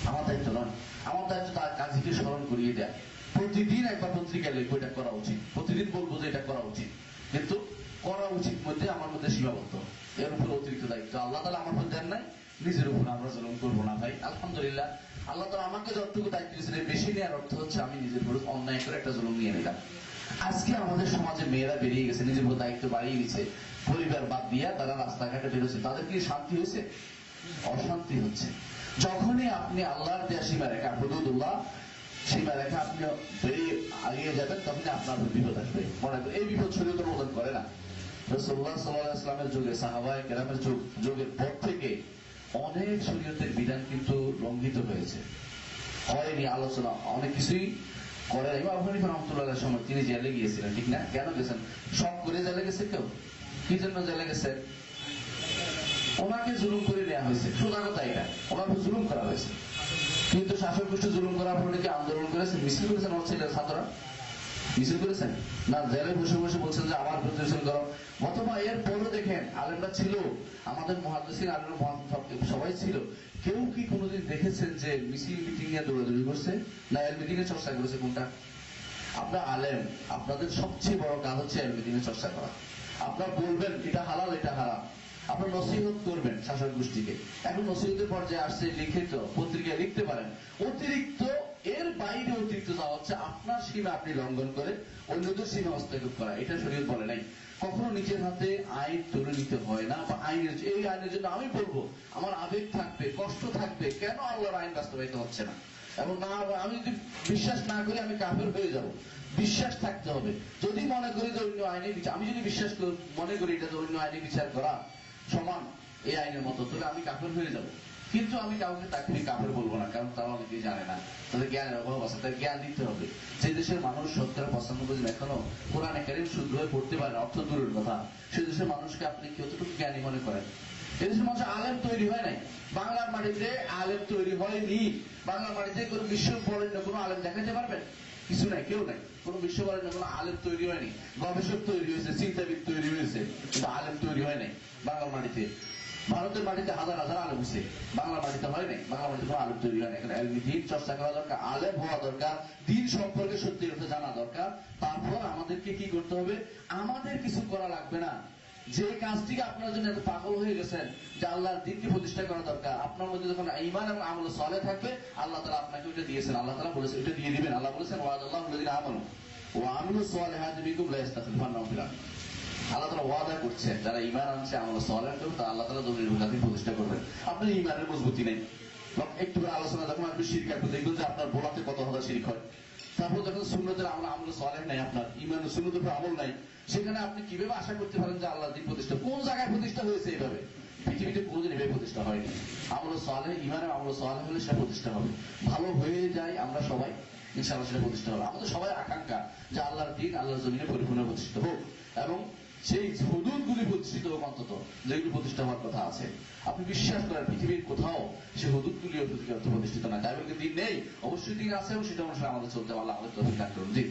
আমার দায়িত্ব নয়। আমার দায়িত্ব তার কাজীকে স্মরণ করিয়ে দেয়। প্রতিদিন একবার পত্রিকায় লিখবো এটা করা উচিত, প্রতিদিন বলবো যে এটা করা উচিত, কিন্তু করা উচিত মধ্যে আমার মধ্যে সীমাবদ্ধ, এর উপর অতিরিক্ত দায়িত্ব আল্লাহ তাআলা আমার উপর দেন নাই, নিজের উপর আমরা জুলুম করবো না ভাই। আলহামদুলিল্লাহ, আল্লাহ তাআলা আমাকে যতটুকু দায়িত্ব দিয়েছেন বেশি নেওয়ার অর্থ হচ্ছে আমি নিজের উপর অন্যায় করে একটা জুলুম নিয়ে নিলাম। আজকে আমাদের সমাজে মেয়েরা বেরিয়ে গেছে, নিজের উপর দায়িত্ব বাড়িয়ে নিচ্ছে, পরিবার বাদ দিয়া তারা রাস্তাঘাটে বেরোচ্ছে, তাদের কি শান্তি হয়েছে? অশান্তি হচ্ছে। যখনই আপনি আল্লাহর দেয়া সীমারেখা, হুদুদুল্লাহ সীমারেখা আপনি বেরিয়ে আগিয়ে যাবেন, তখনই আপনার বিপদ আসবে। মনে করেন এই বিপদ শরীয়ত অনুমোদন করে না। রাসূলুল্লাহ সাল্লাল্লাহু আলাইহি ওয়াসাল্লামের যুগে, সাহাবায়ে কেরামের যুগের পর থেকে অনেক শরীয়তের বিধান কিন্তু লঙ্ঘিত হয়েছে, হয়নি, আলোচনা অনেক কিছুই করে। ইমাম আবু হানিফা রাহমাতুল্লাহ আলাইহির সময় তিনি জেলে গিয়েছিলেন, ঠিক না? কেন গেছেন? সব করে জেলে গেছে কেউ? কি জন্য জেলে গেছেন? ওনাকে জুলুম করে নেওয়া হয়েছে, সোজা কথা এটা, ওনাকে জুলুম করা হয়েছে। কিন্তু শাসক গোষ্ঠী জুলুম করার পরে কি আন্দোলন করেছেন, মিছিল করেছেন? আমার ছেলের ছাত্ররা মিছিল করেছেন না? জেলে বসে বসে বলছেন যে আমার প্রতিষ্ঠান করো। অথবা এর পরে দেখেন আলেমরা ছিল, আমাদের মুহাদ্দিসিন আলেম সবাই ছিল, কেউ কি কোনোদিন দেখেছেন যে মিছিল মিটিং এ দৌড়াদৌড়ি করছে? না এর মিটিং এ চর্চা করেছে? কোনটা? আপনার আলেম, আপনাদের সবচেয়ে বড় কাজ হচ্ছে এর মিটিং এ চর্চা করা। আপনার বলবেন এটা হালাল এটা হারাম, আপনার নসিহত করবেন শাসক গোষ্ঠীকে। এখন নসিহতের পর্যায়ে আসছে লিখিত পত্রিকায় লিখতে পারেন। অতিরিক্ত এর বাইরে অতিরিক্ত যাওয়া হচ্ছে আপনার সীমা আপনি লঙ্ঘন করে অন্যদের সীমা হস্তক্ষেপ করা, এটা শরীয়ত বলে নাই। কখনো নিজের হাতে আইন তুলে নিতে হয় না, বা আইনের এই আইনের জন্য আমি বলবো আমার আবেগ থাকবে, কষ্ট থাকবে, কেন আল্লাহর আইন বাস্তবায়িত হচ্ছে না, এবং না আমি যদি বিশ্বাস না করি আমি কাফের হয়ে যাব। বিশ্বাস থাকতে হবে। যদি মনে করি যে অন্য আইনে বিচার, আমি যদি বিশ্বাস মনে করি এটা যে অন্য আইনে বিচার করা সমান এই আইনের মতো, তাহলে আমি কাফের হয়ে যাব। কিন্তু আমি কাউকে তাকে কাফের বলবো না, কারণ তারা অনেকেই জানে না, তাদের জ্ঞানের অভাব আছে, তাদের জ্ঞান দিতে হবে। যে দেশের মানুষ 70-95% এখনো কোরআনে কারীম শুদ্ধভাবে পড়তে পারে না, অর্থ দূরের কথা, সে দেশের মানুষকে আপনি কতটুকু জ্ঞানী মনে করেন? এদেশের মানুষ আলেম তৈরি হয় নাই, বাংলার মাটিতে আলেম তৈরি হয়নি। বাংলার মাটিতে কোনো বিশ্ব বরেণ্য কোনো আলেম দেখাতে পারবেন? কিছু নাই, কেউ নাই। কোন বিশ্ব বরেণ্য কোনো আলেম তৈরি হয়নি। গবেষক তৈরি হয়েছে, চিন্তাবিদ তৈরি হয়েছে, কিন্তু আলেম তৈরি হয় নাই বাংলার মাটিতে। ভারতের মাটিতে হাজার হাজার আলেম হয়েছে, বাংলার মাটিতে হয় নাই। বাংলার মাটিতে কোনো আলেম তৈরি হয় না। এখানে দিন চর্চা করা দরকার, আলেম হওয়া দরকার, দিন সম্পর্কে সত্যি অর্থে জানা দরকার। তারপর আমাদেরকে কি করতে হবে? আমাদের কিছু করা লাগবে না। যে কাজটিকে আপনার জন্য এত পাগল হয়ে গেছেন যে আল্লাহর দ্বীনকে প্রতিষ্ঠা করা দরকার, আপনার মধ্যে যখন ঈমান এবং আমল সালেহ থাকবে, আল্লাহ তাআলা আপনাকে ওইটা দিয়েছেন। আল্লাহ তাআলা বলেছেন ওইটা দিয়ে দিবেন। আল্লাহ বলেছেন ওয়াদাল্লাহু আল্লাযীনা আমানু ওয়া আমিলুস সালিহাতি মিনকুম লা ইস্তাখলিফান্নাহুম ফিল আরদ। আল্লাহ তাআলা ওয়াদা করছেন যারা ঈমান আনছে, আমল সালেহ করবে, তা আল্লাহ তাআলা জমিনের জাতি প্রতিষ্ঠা করবেন। আপনার ঈমানের মজবুতি নেই, একটু আলোচনা যখন আপনি শিরক করবেন দেখবেন যে আপনার বোলাতে কত হাজার শিরক হয়। তারপর যখন সুন্নতের আমল সালেহ নাই, আপনার ঈমান সুন্নতের উপর আমল নাই, সেখানে আপনি কিভাবে আশা করতে পারেন যে আল্লাহ দ্বীন প্রতিষ্ঠা? কোন জায়গায় প্রতিষ্ঠা হয়েছে? এইভাবে পৃথিবীতে কোনদিন এভাবে প্রতিষ্ঠা হয়নি। আমল সালেহ, ঈমানের আমল সালেহ হলে সেটা প্রতিষ্ঠা হবে। ভালো হয়ে যায় আমরা সবাই, ইনশাআল্লাহ সেটা প্রতিষ্ঠা হবে। আমাদের সবাই আকাঙ্ক্ষা যে আল্লাহর দ্বীন আল্লাহর জমিনে পরিপূর্ণ প্রতিষ্ঠিত হোক, এবং সেই হুদুদগুলি প্রতিষ্ঠিত হোক, অন্তত যেগুলি প্রতিষ্ঠা হওয়ার কথা আছে। আপনি বিশ্বাস করেন পৃথিবীর কোথাও সেই হুদুদগুলিও প্রতিষ্ঠিত না? তাই বলে দিন নেই, অবশ্যই দিন আছে, এবং সেটা অনুসারে আমাদের চলতে হবে। আল্লাহ আমাদের তৌফিক দান করুন। জি।